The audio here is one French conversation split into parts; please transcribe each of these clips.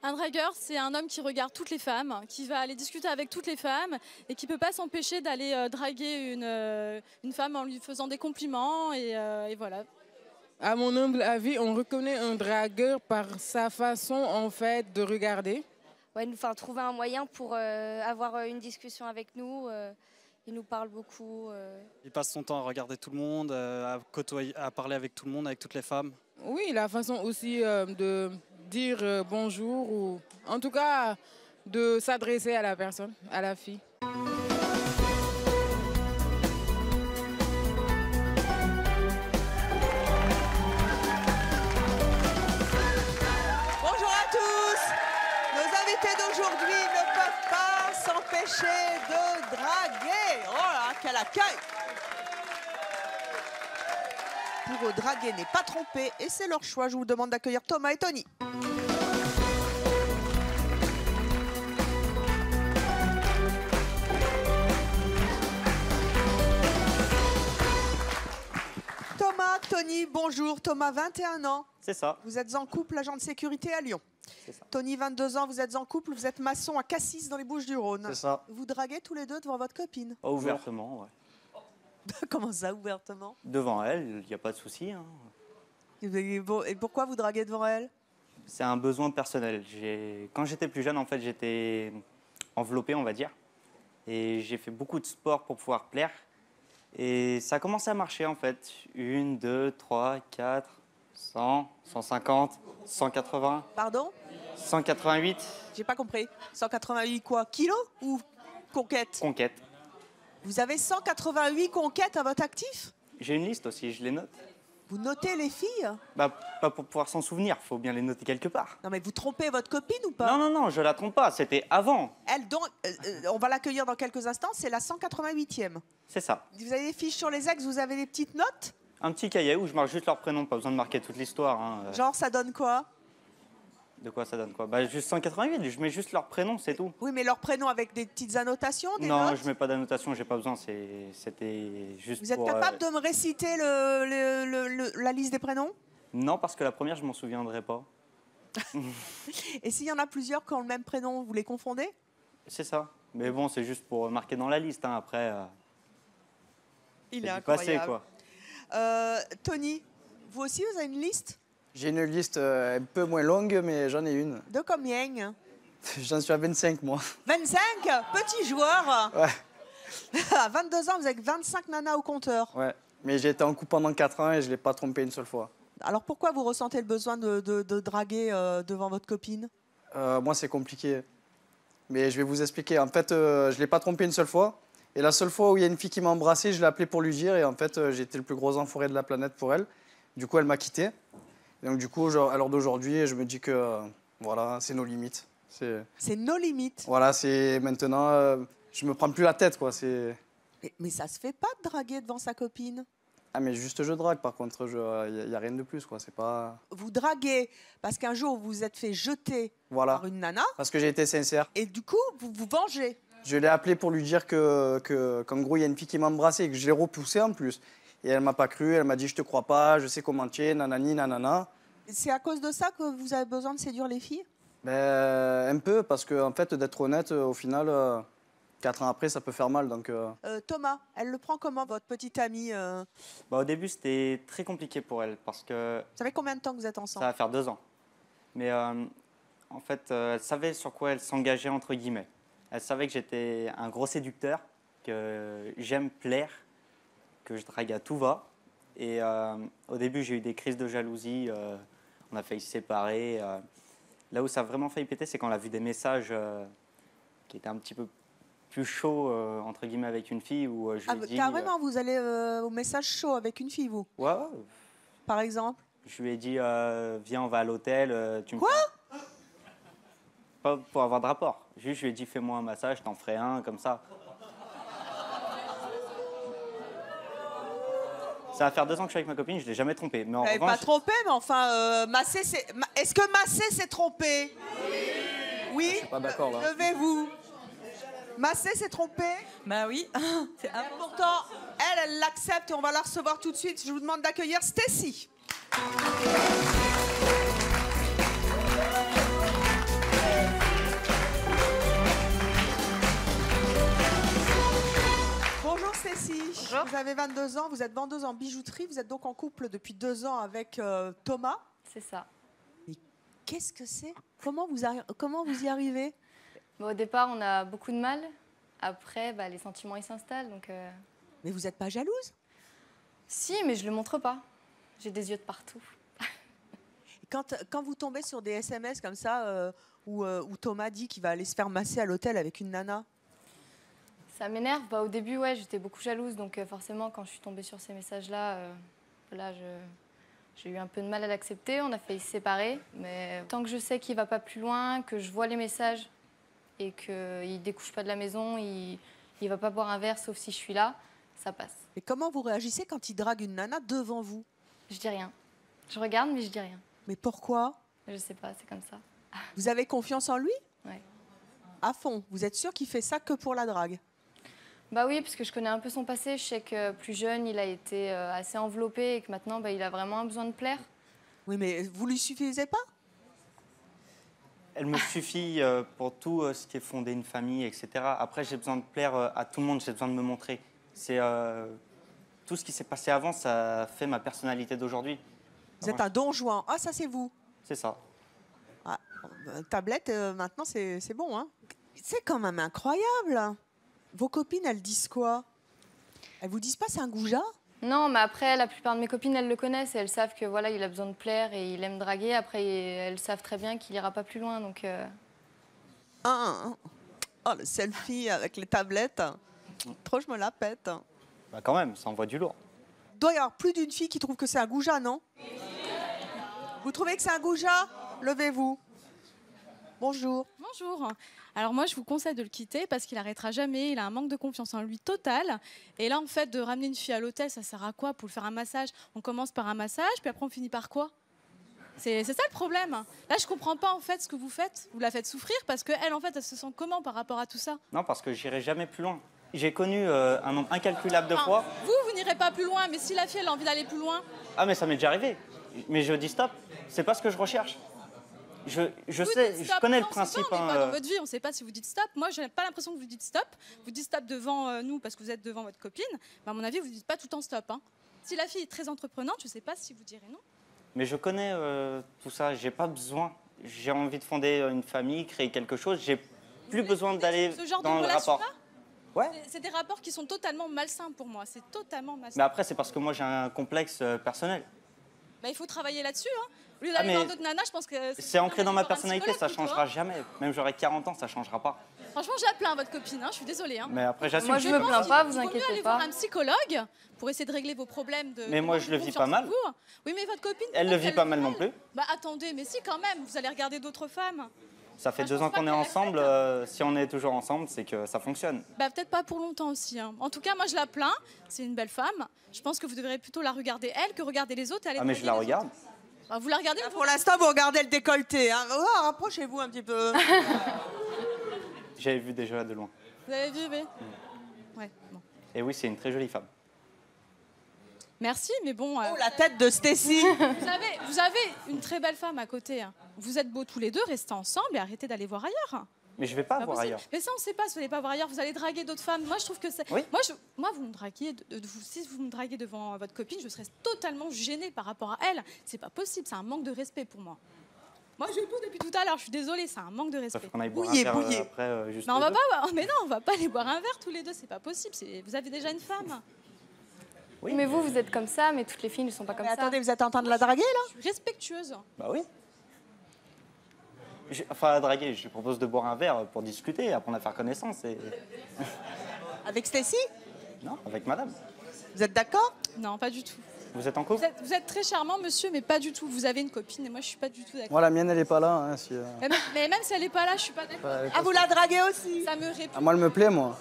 Un dragueur, c'est un homme qui regarde toutes les femmes, qui va aller discuter avec toutes les femmes et qui ne peut pas s'empêcher d'aller draguer une femme en lui faisant des compliments et voilà. À mon humble avis, on reconnaît un dragueur par sa façon en fait de regarder. Ouais, trouver un moyen pour avoir une discussion avec nous. Il nous parle beaucoup. Il passe son temps à regarder tout le monde, à parler avec tout le monde, avec toutes les femmes. Oui, la façon aussi de dire bonjour ou en tout cas de s'adresser à la personne, à la fille. Bonjour à tous. Nos invités d'aujourd'hui ne peuvent pas s'empêcher de draguer. Oh là, quel accueil! Pour eux, draguer n'est pas tromper et c'est leur choix. Je vous demande d'accueillir Thomas et Tony. Thomas, Tony, bonjour. Thomas, 21 ans. C'est ça. Vous êtes en couple, agent de sécurité à Lyon. C'est ça. Tony, 22 ans, vous êtes en couple, vous êtes maçon à Cassis dans les Bouches-du-Rhône. C'est ça. Vous draguez tous les deux devant votre copine? Oh, ouvertement, ouais. Comment ça, ouvertement? Devant elle, il n'y a pas de souci. Hein. Et pourquoi vous draguez devant elle? C'est un besoin personnel. Quand j'étais plus jeune, en fait, j'étais enveloppé, on va dire. Et j'ai fait beaucoup de sport pour pouvoir plaire. Et ça a commencé à marcher, en fait. 1, 2, 3, 4, 100, 150, 180. Pardon? 188. J'ai pas compris. 188 quoi? Kilos ou conquêtes? Conquête. Vous avez 188 conquêtes à votre actif? J'ai une liste aussi, je les note. Vous notez les filles? Bah, pas pour pouvoir s'en souvenir, faut bien les noter quelque part. Non mais vous trompez votre copine ou pas? Non, non, non, je la trompe pas, c'était avant. Elle, donc, on va l'accueillir dans quelques instants, c'est la 188e. C'est ça. Vous avez des fiches sur les ex, vous avez des petites notes? Un petit cahier où je marque juste leur prénom, pas besoin de marquer toute l'histoire. Hein. Genre, ça donne quoi? De quoi ça donne quoi? Bah juste 188, je mets juste leur prénom, c'est tout. Oui, mais leur prénom avec des petites annotations, des Non, notes? je mets pas d'annotation, j'ai pas besoin, c'était juste Vous êtes pour, capable de me réciter la liste des prénoms? Non, parce que la première, je m'en souviendrai pas. Et s'il y en a plusieurs qui ont le même prénom, vous les confondez? C'est ça. Mais bon, c'est juste pour marquer dans la liste, hein. Après... Il est passé, incroyable. quoi. Tony, vous aussi, vous avez une liste? J'ai une liste un peu moins longue, mais j'en ai une. De combien? J'en suis à 25, moi. 25? Petit joueur. Ouais. À 22 ans, vous avez 25 nanas au compteur. Ouais. Mais j'ai été en couple pendant 4 ans et je ne l'ai pas trompé une seule fois. Alors pourquoi vous ressentez le besoin de draguer devant votre copine? Moi, c'est compliqué. Mais je vais vous expliquer. En fait, je ne l'ai pas trompé une seule fois. Et la seule fois où il y a une fille qui m'a embrassé, je l'ai appelée pour lui dire. Et en fait, j'étais le plus gros enfoiré de la planète pour elle. Du coup, elle m'a quitté. Donc du coup, à l'heure d'aujourd'hui, je me dis que voilà, c'est nos limites. C'est nos limites. Voilà, c'est maintenant, je me prends plus la tête, quoi. Mais ça se fait pas de draguer devant sa copine. Ah mais juste je drague, par contre, il y a rien de plus, quoi. C'est pas. Vous draguez parce qu'un jour vous vous êtes fait jeter Voilà. par une nana. Parce que j'ai été sincère. Et du coup, vous vous vengez. Je l'ai appelée pour lui dire qu'en gros, il y a une fille qui m'a embrassé et que je l'ai repoussée en plus. Et elle m'a pas cru, elle m'a dit je te crois pas, je sais comment tu es, nanani, nanana. C'est à cause de ça que vous avez besoin de séduire les filles? Ben, un peu, parce que en fait, d'être honnête, au final, 4 ans après, ça peut faire mal. Donc, Thomas, elle le prend comment, votre petite amie? Bah, au début, c'était très compliqué pour elle, parce que... Vous savez combien de temps que vous êtes ensemble? Ça va faire 2 ans. Mais en fait, elle savait sur quoi elle s'engageait, entre guillemets. Elle savait que j'étais un gros séducteur, que j'aime plaire, que je drague à tout va. Et au début, j'ai eu des crises de jalousie. On a failli se séparer. Là où ça a vraiment failli péter, c'est quand on a vu des messages qui étaient un petit peu plus chauds, entre guillemets, avec une fille. Où, je lui ai dit, carrément, vous allez au message chaud avec une fille, vous? Ouais. Par exemple? Je lui ai dit, viens, on va à l'hôtel. Quoi? Pas pour avoir de rapport. Juste, je lui ai dit, fais-moi un massage, t'en ferai un, comme ça. Ça va faire 2 ans que je suis avec ma copine, je ne l'ai jamais trompée. Mais en Vous n'avez revanche... pas trompé, mais enfin, masser, c'est... Est-ce que masser, c'est tromper? Oui. je suis pas d'accord là. Levez-vous. Masser, c'est tromper? Bah oui. Et pourtant, elle l'accepte et on va la recevoir tout de suite. Je vous demande d'accueillir Stécie. Vous avez 22 ans, vous êtes vendeuse en bijouterie, vous êtes donc en couple depuis 2 ans avec Thomas. C'est ça. Qu'est-ce que c'est? Comment vous y arrivez? Bon, au départ, on a beaucoup de mal. Après, les sentiments, ils s'installent. Donc, Mais vous n'êtes pas jalouse? Si, mais je le montre pas. J'ai des yeux de partout. Quand vous tombez sur des SMS comme ça, où Thomas dit qu'il va aller se faire masser à l'hôtel avec une nana, Ça m'énerve. Au début, ouais, j'étais beaucoup jalouse. Donc, forcément, quand je suis tombée sur ces messages-là, j'ai eu un peu de mal à l'accepter. On a failli se séparer. Mais tant que je sais qu'il ne va pas plus loin, que je vois les messages et qu'il ne découche pas de la maison, il ne va pas boire un verre sauf si je suis là, ça passe. et comment vous réagissez quand il drague une nana devant vous? Je dis rien. Je regarde, mais je dis rien. Mais pourquoi? Je sais pas, c'est comme ça. Vous avez confiance en lui? Ouais. À fond. Vous êtes sûr qu'il fait ça que pour la drague? Bah oui, parce que je connais un peu son passé. Je sais que plus jeune, il a été assez enveloppé et que maintenant, il a vraiment un besoin de plaire. Oui, mais vous lui suffisez pas? Elle me suffit pour tout ce qui est fonder une famille, etc. Après, j'ai besoin de plaire à tout le monde, j'ai besoin de me montrer. C'est tout ce qui s'est passé avant, ça fait ma personnalité d'aujourd'hui. Vous êtes un don Juan. Ah, ça c'est vous. C'est ça. Ah, tablette, maintenant c'est bon. Hein. C'est quand même incroyable. Vos copines, elles disent quoi? Elles vous disent pas c'est un goujat? Non, mais après, la plupart de mes copines, elles le connaissent et elles savent que voilà, il a besoin de plaire et il aime draguer. Après, elles savent très bien qu'il ira pas plus loin, donc. Oh, le selfie avec les tablettes. Trop, je me la pète. Bah quand même, ça envoie du lourd. Il doit y avoir plus d'une fille qui trouve que c'est un goujat, non? Vous trouvez que c'est un goujat? Levez-vous. Bonjour. Bonjour. Alors moi, je vous conseille de le quitter parce qu'il n'arrêtera jamais. Il a un manque de confiance en lui total. Et là, en fait, de ramener une fille à l'hôtel, ça sert à quoi? Pour lui faire un massage? On commence par un massage, puis après, on finit par quoi? C'est ça le problème. Là, je comprends pas en fait ce que vous faites. Vous la faites souffrir parce qu'elle, en fait, elle se sent comment par rapport à tout ça? Non, parce que j'irai jamais plus loin. J'ai connu un nombre incalculable de fois. Vous n'irez pas plus loin, mais si la fille, elle a envie d'aller plus loin... Ah, mais ça m'est déjà arrivé. Mais je dis stop. C'est pas ce que je recherche. Je sais, je connais le principe. On n'est pas dans votre vie, on ne sait pas si vous dites stop. Moi, je n'ai pas l'impression que vous dites stop. Vous dites stop devant nous parce que vous êtes devant votre copine. Mais à mon avis, vous ne dites pas tout le temps stop. Hein. Si la fille est très entreprenante, je ne sais pas si vous direz non. Mais je connais tout ça. J'ai pas besoin. J'ai envie de fonder une famille, créer quelque chose. J'ai plus besoin d'aller dans le rapport. Ouais. C'est des rapports qui sont totalement malsains pour moi. C'est totalement malsain. Mais après, c'est parce que moi, j'ai un complexe personnel. Bah, il faut travailler là-dessus. Hein. Au lieu d'aller voir d'autres nanas, je pense que... C'est ancré dans ma personnalité, ça ne changera jamais. Même j'aurai 40 ans, ça ne changera pas. Franchement, je la plains, votre copine, hein, je suis désolée. Hein. Mais après, j'assume. Moi, je me plains pas, vous inquiétez pas. Il vaut mieux aller voir un psychologue pour essayer de régler vos problèmes de... Mais moi, je le vis pas mal. Oui, mais votre copine... Elle le vit pas mal non plus. Bah attendez, mais si quand même, vous allez regarder d'autres femmes. Ça fait 2 ans qu'on est ensemble. Si on est toujours ensemble, c'est que ça fonctionne. Bah peut-être pas pour longtemps aussi. Hein. En tout cas, moi je la plains. C'est une belle femme. Je pense que vous devrez plutôt la regarder elle que regarder les autres. Et aller mais je la regarde. Bah, vous la regardez. Pour l'instant, vous regardez le décolleté. Hein. Oh, rapprochez-vous un petit peu. J'avais vu déjà de loin. Vous avez vu, oui. Ouais. Bon. Et oui, c'est une très jolie femme. Merci, mais bon... Oh, la tête de Stécie. Vous avez une très belle femme à côté. Hein. Vous êtes beaux tous les deux, restez ensemble et arrêtez d'aller voir ailleurs. Mais je vais pas voir ailleurs. Mais ça, on ne sait pas si vous n'allez pas voir ailleurs. Vous allez draguer d'autres femmes. Moi, je trouve que c'est... Oui. Moi, vous me draguiez... si vous me draguez devant votre copine, je serais totalement gênée par rapport à elle. C'est pas possible, c'est un manque de respect pour moi. Moi, je pousse depuis tout à l'heure, je suis désolée, c'est un manque de respect. Faut qu'on aille boire un verre après, juste mais on va pas... Mais non, on va pas aller boire un verre tous les deux, c'est pas possible. Vous avez déjà une femme. Oui, mais vous êtes comme ça, mais toutes les filles ne sont pas comme ça. Attendez, vous êtes en train de la draguer, là? Je suis respectueuse. Bah oui. Enfin, à draguer, je lui propose de boire un verre pour discuter, apprendre à faire connaissance. Et... Avec Stécie? Non, avec madame. Vous êtes d'accord? Non, pas du tout. Vous êtes en couple? Vous êtes très charmant, monsieur, mais pas du tout. Vous avez une copine et moi, je suis pas du tout d'accord. Moi, la mienne, elle est pas là. Hein, si, mais même si elle est pas là, je suis pas d'accord. Ah, vous la draguez aussi? Ça me répond. Ah, moi, elle me plaît, moi.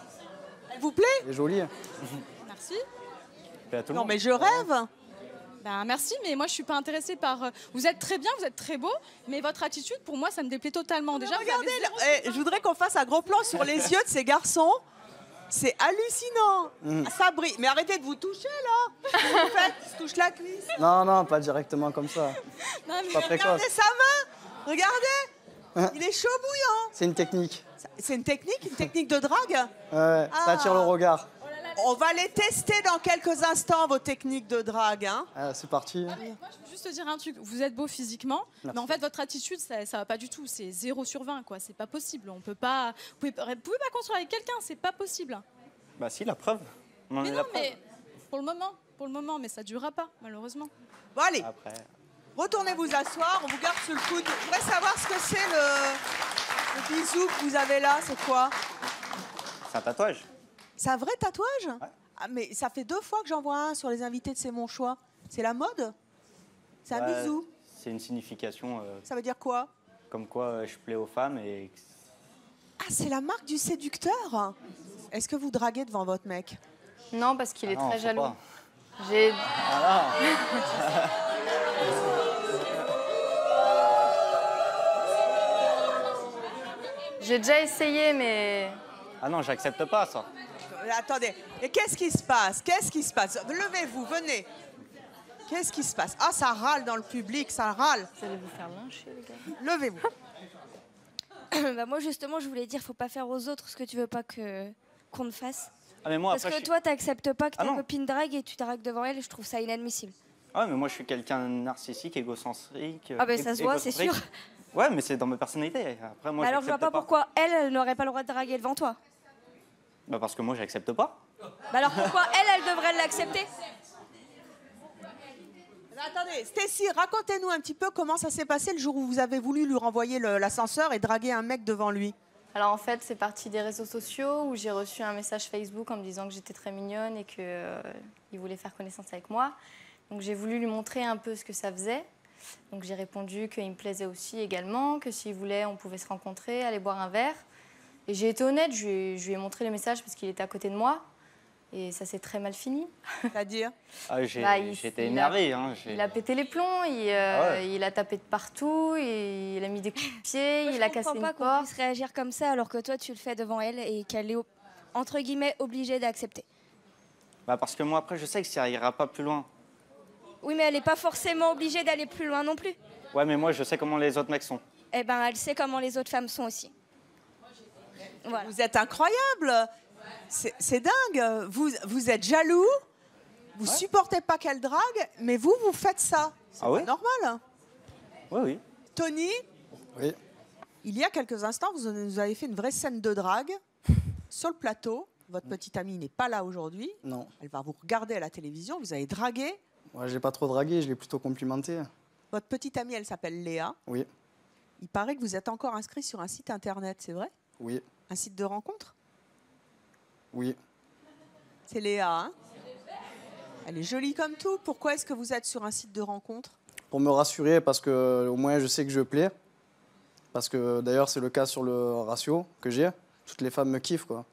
Elle vous plaît? Elle est jolie. Merci. Non, mais je rêve. Ben, merci, mais moi je suis pas intéressée par... Vous êtes très bien, vous êtes très beau, mais votre attitude, pour moi, ça me déplaît totalement. Déjà, regardez, je voudrais qu'on fasse un gros plan sur les yeux de ces garçons. C'est hallucinant. Ça brille. Mais arrêtez de vous toucher, là. Qu'est-ce que vous faites? Ils se touchent la cuisse. Non, non, pas directement comme ça. Non, mais pas précoce. Regardez sa main. Regardez. Il est chaud bouillant. C'est une technique. C'est une technique de drague? Ouais, ça attire le regard. Oh là là, On va les tester dans quelques instants, vos techniques de drague. Hein. Ah, c'est parti. Ah, mais moi, je veux juste te dire un truc. Vous êtes beau physiquement, Merci. mais en fait, votre attitude, ça va pas du tout. C'est 0 sur 20, quoi. C'est pas possible. On peut pas. Vous pouvez pas construire avec quelqu'un. C'est pas possible. Bah si, la preuve. On en Mais est non, la preuve. mais pour le moment, mais ça durera pas, malheureusement. Bon, allez, Après, retournez vous asseoir. On vous garde sous le coude. Je voudrais savoir ce que c'est le bisou que vous avez là. C'est quoi? c'est un tatouage. C'est un vrai tatouage? Ah, mais ça fait 2 fois que j'en vois un sur les invités de C'est Mon Choix. C'est la mode? C'est un Ouais, bisou? C'est une signification Ça veut dire quoi? comme quoi je plais aux femmes et Ah, c'est la marque du séducteur. Est-ce que vous draguez devant votre mec? Non, parce qu'il est non, très faut jaloux. pas. J'ai J'ai déjà essayé, mais Ah non, j'accepte pas ça. Attendez, et qu'est-ce qui se passe? Qu'est-ce qui se passe? Levez-vous, venez. Qu'est-ce qui se passe? Ah, ça râle dans le public, ça râle. vous allez vous faire lyncher, les gars. Levez-vous. Bah moi justement je voulais dire faut pas faire aux autres ce que tu veux pas qu'on te fasse. Ah mais moi Parce après que je suis- toi t'acceptes pas que Ah ta non. copine drague et tu dragues devant elle, je trouve ça inadmissible. Ah mais moi je suis quelqu'un de narcissique, égocentrique. Ah ben ça se voit, c'est sûr. Ouais, mais c'est dans ma personnalité. Après moi Alors je vois j'accepte pas pourquoi elle n'aurait pas le droit de draguer devant toi. Bah parce que moi j'accepte pas. Bah alors pourquoi elle devrait l'accepter? Attendez, Stécie, racontez-nous un petit peu comment ça s'est passé le jour où vous avez voulu lui renvoyer l'ascenseur et draguer un mec devant lui. Alors en fait, c'est parti des réseaux sociaux où j'ai reçu un message Facebook en me disant que j'étais très mignonne et qu'il voulait faire connaissance avec moi. Donc j'ai voulu lui montrer un peu ce que ça faisait. Donc j'ai répondu qu'il me plaisait aussi également, que s'il voulait, on pouvait se rencontrer, aller boire un verre. Et j'ai été honnête, je lui ai montré les messages parce qu'il était à côté de moi. Et ça s'est très mal fini. C'est-à-dire? Bah, J'étais énervé. Hein, Il a pété les plombs, il a tapé de partout, il a mis des coups de pied, Moi, il a je cassé comprends une pas qu'on porte. puisse réagir comme ça alors que toi tu le fais devant elle et qu'elle est entre guillemets obligée d'accepter. Bah parce que moi après je sais que ça ira pas plus loin. Oui mais elle est pas forcément obligée d'aller plus loin non plus. Ouais mais moi je sais comment les autres mecs sont. Eh ben elle sait comment les autres femmes sont aussi. Voilà. Vous êtes incroyable. C'est dingue. Vous êtes jaloux. Vous supportez pas qu'elle drague, mais vous faites ça. C'est Ah oui? normal. Oui oui. Tony, Oui. il y a quelques instants, vous nous avez fait une vraie scène de drague sur le plateau. Votre petite amie n'est pas là aujourd'hui. Non. Elle va vous regarder à la télévision. Vous avez dragué. Moi, je l'ai pas trop dragué, je l'ai plutôt complimenté. Votre petite amie, elle s'appelle Léa. Oui. Il paraît que vous êtes encore inscrit sur un site internet, c'est vrai? Oui. Un site de rencontre? Oui. C'est Léa, hein? Elle est jolie comme tout. Pourquoi est-ce que vous êtes sur un site de rencontre? Pour me rassurer, parce que au moins je sais que je plais. Parce que d'ailleurs, c'est le cas sur le ratio que j'ai. Toutes les femmes me kiffent, quoi.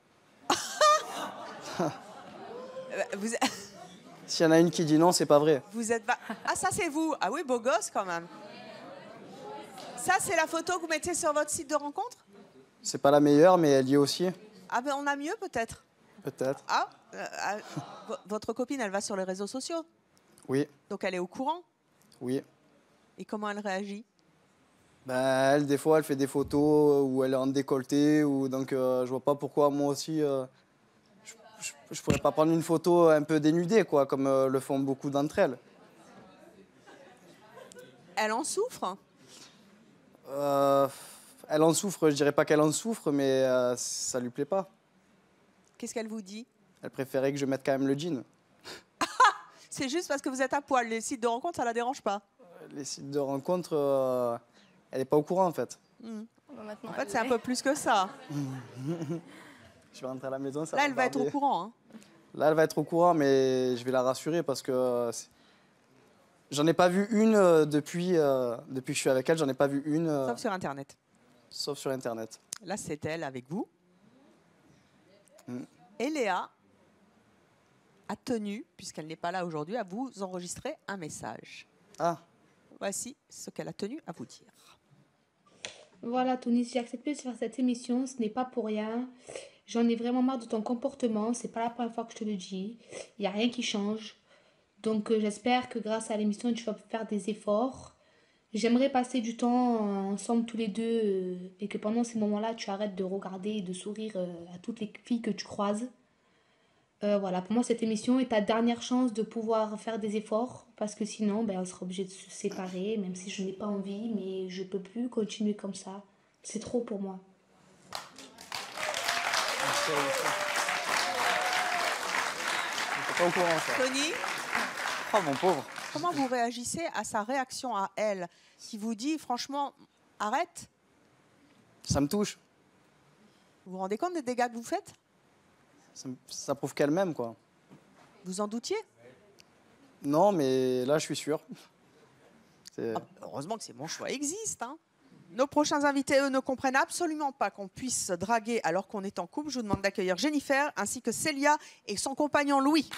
Vous, S'il y en a une qui dit non, c'est pas vrai. vous êtes... Ah, ça, c'est vous. Ah oui, beau gosse, quand même. Ça, c'est la photo que vous mettez sur votre site de rencontre? C'est pas la meilleure, mais elle y est aussi. Ah, ben, on a mieux, peut-être. Peut-être. Ah, votre copine, elle va sur les réseaux sociaux. Oui. Donc, elle est au courant. Oui. Et comment elle réagit? Ben, elle, des fois, elle fait des photos où elle est en décolleté. Ou, donc, je vois pas pourquoi moi aussi, je pourrais pas prendre une photo un peu dénudée, quoi, comme le font beaucoup d'entre elles. Elle en souffre? Elle en souffre, je dirais pas qu'elle en souffre, mais ça lui plaît pas. Qu'est-ce qu'elle vous dit? Elle préférait que je mette quand même le jean. C'est juste parce que vous êtes à poil. Les sites de rencontre, ça la dérange pas? Les sites de rencontre, elle n'est pas au courant en fait. Maintenant, En fait, c'est un peu plus que ça. Je vais rentrer à la maison, ça Là, va elle va être au barder. courant. Hein. Là, elle va être au courant, mais je vais la rassurer parce que j'en ai pas vu une depuis que je suis avec elle. J'en ai pas vu une, Sauf sur Internet. sauf sur Internet. Là, c'est elle avec vous. Et Léa a tenu, puisqu'elle n'est pas là aujourd'hui, à vous enregistrer un message. Ah, Voici ce qu'elle a tenu à vous dire. Voilà, Tony, si j'ai accepté de faire cette émission, ce n'est pas pour rien. J'en ai vraiment marre de ton comportement. C'est pas la première fois que je te le dis. Il n'y a rien qui change. Donc, j'espère que grâce à l'émission, tu vas faire des efforts. J'aimerais passer du temps ensemble tous les deux et que pendant ces moments-là, tu arrêtes de regarder et de sourire à toutes les filles que tu croises. Voilà, pour moi, cette émission est ta dernière chance de pouvoir faire des efforts parce que sinon, ben, on sera obligé de se séparer, même si je n'ai pas envie, mais je peux plus continuer comme ça. C'est trop pour moi. Pas au courant, ça. Tony, Oh, mon pauvre. comment vous réagissez à sa réaction à elle, qui vous dit franchement, arrête? Ça me touche. Vous vous rendez compte des dégâts que vous faites? Ça prouve qu'elle m'aime, quoi. Vous en doutiez? Non, mais là, je suis sûr. Heureusement que ces bons choix existent. Hein. Nos prochains invités, eux, ne comprennent absolument pas qu'on puisse draguer alors qu'on est en couple. Je vous demande d'accueillir Jennifer ainsi que Célia et son compagnon Louis.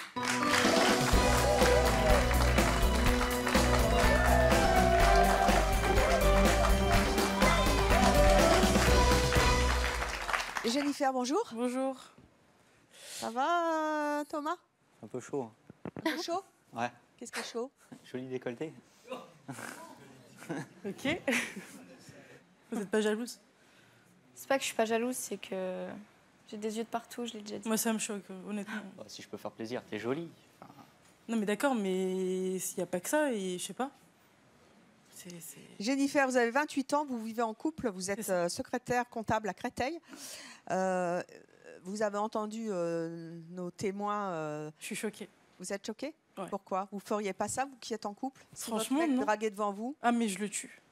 Jennifer, bonjour. Bonjour. Ça va, Thomas? Un peu chaud. Un peu chaud? Ouais. Qu'est-ce qui est chaud? Joli décolleté. Ok. Vous n'êtes pas jalouse? C'est pas que je suis pas jalouse, c'est que j'ai des yeux de partout, je l'ai déjà dit. Moi, ça me choque, honnêtement. Bah, si je peux faire plaisir, t'es jolie. Enfin, Non, mais d'accord, mais s'il n'y a pas que ça, et je sais pas. Jennifer, vous avez 28 ans, vous vivez en couple, vous êtes secrétaire comptable à Créteil. Vous avez entendu nos témoins. Je suis choquée. Vous êtes choquée? Ouais. Pourquoi? Vous feriez pas ça, vous qui êtes en couple? Si Franchement, votre mec non. draguait devant vous? Ah, mais je le tue.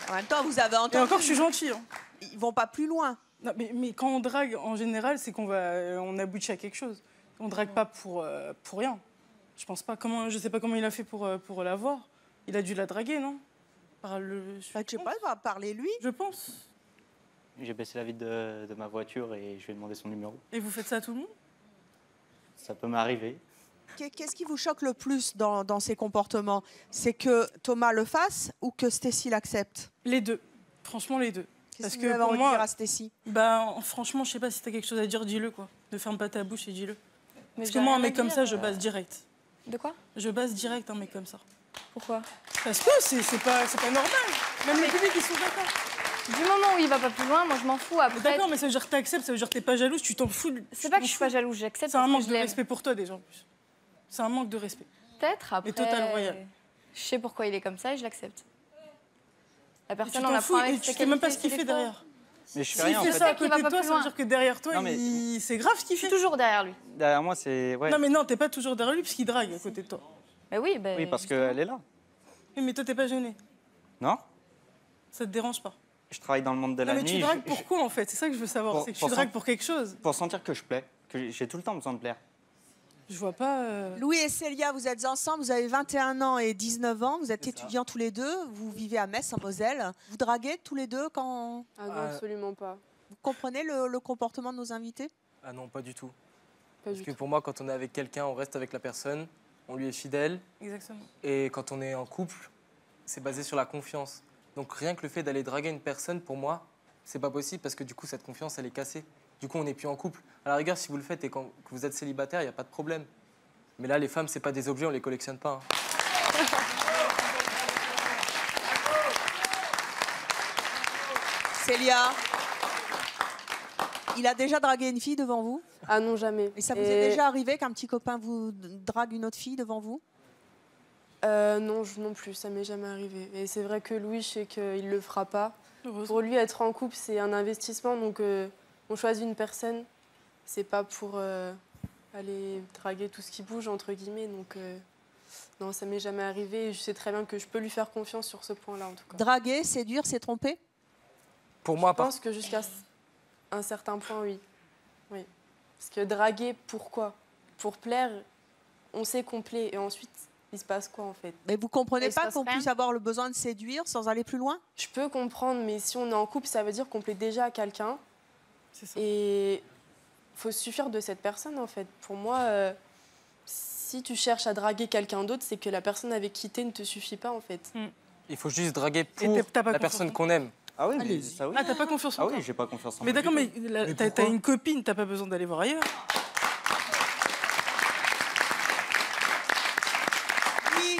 En même temps, vous avez entendu. Et encore, je suis gentille. Hein. Ils vont pas plus loin. Non, mais quand on drague, en général, c'est on aboutit à quelque chose. On drague pas pour rien. Je pense pas. Je sais pas comment il a fait pour l'avoir. Il a dû la draguer, non? Je sais pas, il va parler lui. Je pense. j'ai baissé la vitre de ma voiture et je lui ai demandé son numéro. Et vous faites ça à tout le monde? Ça peut m'arriver. Qu'est-ce qui vous choque le plus dans ces comportements? C'est que Thomas le fasse ou que Stécie l'accepte? Les deux. Franchement, les deux. Qu'est-ce que vous avez envie de dire à Stécie? Franchement, je sais pas si t'as quelque chose à dire, dis-le, quoi. Ne ferme pas ta bouche et dis-le. Mais Parce j'ai que moi, un rien mec à comme dire. ça, je base direct. De quoi? Je base direct un mec comme ça. Pourquoi? Parce que c'est pas normal. Même les publics, ils sont d'accord. Du moment où il va pas plus loin, moi je m'en fous. Après, D'accord, mais ça veut dire que t'acceptes, ça veut dire que t'es pas jalouse, tu t'en fous. c'est pas que je suis pas jalouse, j'accepte. C'est un parce que manque je de l'aime. respect pour toi, déjà, en plus. C'est un manque de respect. Peut-être, après. Et total royal. Je sais pourquoi il est comme ça et je l'accepte. La Et tu personne t'en en a fous pas et tu sais même pas ce qu'il fait derrière. Mais je fais S'il rien en fait fait. ça à qu'il côté va de pas toi, plus ça veut loin. dire que derrière toi, Non, mais- c'est grave ce qu'il Je suis fait. toujours derrière lui. Derrière moi, c'est. Ouais. Non, mais non, t'es pas toujours derrière lui parce qu'il drague à côté de toi. Mais oui, ben. Oui, parce justement. qu'elle est là. Oui, mais toi, t'es pas gêné. Non? Ça te dérange pas. Je travaille dans le monde de Non, la mais nuit. tu dragues pourquoi, en fait? C'est ça que je veux savoir. Pour- C'est que tu pour dragues ça- pour quelque chose. Pour sentir que je plais. Que j'ai tout le temps besoin de plaire. Je vois pas. Louis et Célia, vous êtes ensemble, vous avez 21 ans et 19 ans, vous êtes étudiants tous les deux, vous vivez à Metz, en Moselle. Vous draguez tous les deux quand... Ah non, absolument pas. Vous comprenez le comportement de nos invités? Ah non, pas du tout. Pas Parce du que tout. pour moi, quand on est avec quelqu'un, on reste avec la personne, on lui est fidèle. Exactement. Et quand on est en couple, c'est basé sur la confiance. Donc rien que le fait d'aller draguer une personne, pour moi, c'est pas possible parce que du coup, cette confiance, elle est cassée. Du coup, on n'est plus en couple. À la rigueur, si vous le faites et que vous êtes célibataire, il n'y a pas de problème. Mais là, les femmes, c'est pas des objets, on les collectionne pas. Hein. Célia, il a déjà dragué une fille devant vous? Ah non, jamais. Et ça vous est déjà arrivé qu'un petit copain vous drague une autre fille devant vous? Non, non plus, ça m'est jamais arrivé. Et c'est vrai que Louis, je sais qu'il le fera pas. Pour lui, être en couple, c'est un investissement. Donc, on choisit une personne. C'est pas pour aller draguer tout ce qui bouge, entre guillemets. Donc, non, ça m'est jamais arrivé. Et je sais très bien que je peux lui faire confiance sur ce point-là, en tout cas. Draguer, séduire, c'est tromper? Pour moi, Je pense que jusqu'à un certain point, oui. Oui. Parce que draguer, pourquoi? Pour plaire, on sait qu'on plaît. Et ensuite, il se passe quoi, en fait? Mais vous comprenez Il se pas passe qu'on rien. puisse avoir le besoin de séduire sans aller plus loin? Je peux comprendre, mais si on est en couple, ça veut dire qu'on plaît déjà à quelqu'un. C'est ça. Et il faut se suffire de cette personne, en fait. Pour moi, si tu cherches à draguer quelqu'un d'autre, c'est que la personne avec qui t'es ne te suffit pas, en fait. Il faut juste draguer Et pour t'as pas la confiance personne en qu'on aime. Ah oui, mais Allez-y. ça oui. Ah, t'as pas confiance en Ah toi? oui, j'ai pas confiance en Mais moi. d'accord, mais Mais t'as pourquoi une copine, t'as pas besoin d'aller voir ailleurs. Oui.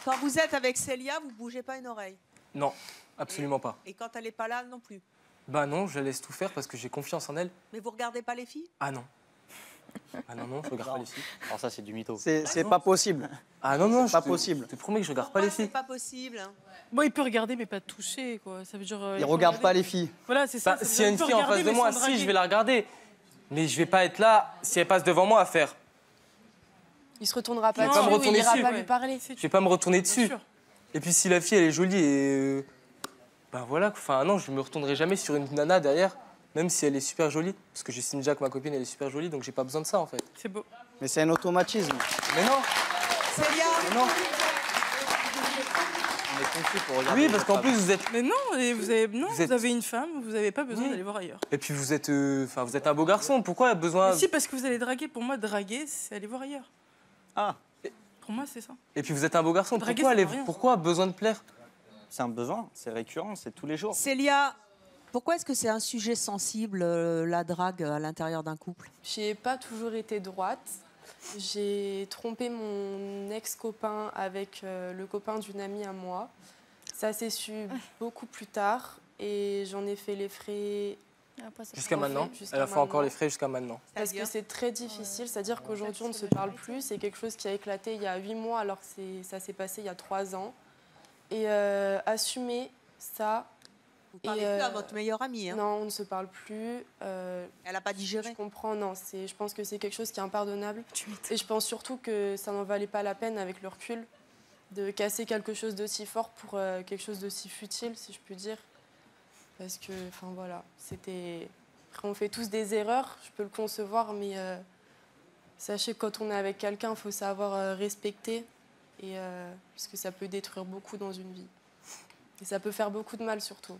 Quand vous êtes avec Célia, vous bougez pas une oreille. Non. Absolument pas. Et quand elle n'est pas là non plus. Bah non, je la laisse tout faire parce que j'ai confiance en elle. Mais vous regardez pas les filles? Ah non. Ah non, je regarde pas les filles. Alors ça, c'est du mytho. C'est pas possible. Ah non, c'est pas possible. Je te promets que je regarde pas les filles. C'est pas possible. Bon, il peut regarder, mais pas toucher, quoi. Ça veut dire. Il regarde pas les filles. Voilà, c'est ça. Bah, s'il y a une fille en face de moi, si, je vais la regarder. Mais je vais pas être là, si elle passe devant moi, à faire. Il se retournera pas Je vais pas me retourner il ira dessus. pas lui parler. Je vais pas me retourner dessus. Et puis si la fille, elle est jolie et... Ben voilà, enfin non, je me retournerai jamais sur une nana derrière, même si elle est super jolie. Parce que j'estime déjà que ma copine, elle est super jolie, donc j'ai pas besoin de ça, en fait. C'est beau. Mais c'est un automatisme. Mais non. Célia. Mais non. On est conçu pour regarder. Oui, parce qu'en plus, vous êtes... Mais non, et vous êtes- avez une femme, vous n'avez pas besoin d'aller voir ailleurs. Et puis vous êtes un beau garçon, pourquoi besoin... Mais si, parce que vous allez draguer. Pour moi, draguer, c'est aller voir ailleurs. Ah. Pour moi, c'est ça. Et puis vous êtes un beau garçon, Draguer, pourquoi, ça veut rien. pourquoi besoin de plaire? C'est un besoin, c'est récurrent, c'est tous les jours. Célia, pourquoi est-ce que c'est un sujet sensible, la drague à l'intérieur d'un couple? J'ai pas toujours été droite. J'ai trompé mon ex-copain avec le copain d'une amie à moi. Ça s'est su beaucoup plus tard et j'en ai fait les frais. Jusqu'à maintenant. Elle a fait encore les frais jusqu'à maintenant. Parce que c'est très difficile, c'est-à-dire qu'aujourd'hui on ne se parle plus. C'est quelque chose qui a éclaté il y a 8 mois alors que ça s'est passé il y a 3 ans. Et assumer ça. Vous parlez plus à votre meilleure amie, hein? Non, on ne se parle plus. Elle n'a pas digéré? Je comprends, non. Je pense que c'est quelque chose qui est impardonnable. Et je pense surtout que ça n'en valait pas la peine avec le recul de casser quelque chose d'aussi fort pour quelque chose d'aussi futile, si je puis dire. Parce que, enfin voilà, c'était... Après, on fait tous des erreurs, je peux le concevoir, mais sachez que quand on est avec quelqu'un, il faut savoir respecter, et, parce que ça peut détruire beaucoup dans une vie. Et ça peut faire beaucoup de mal surtout.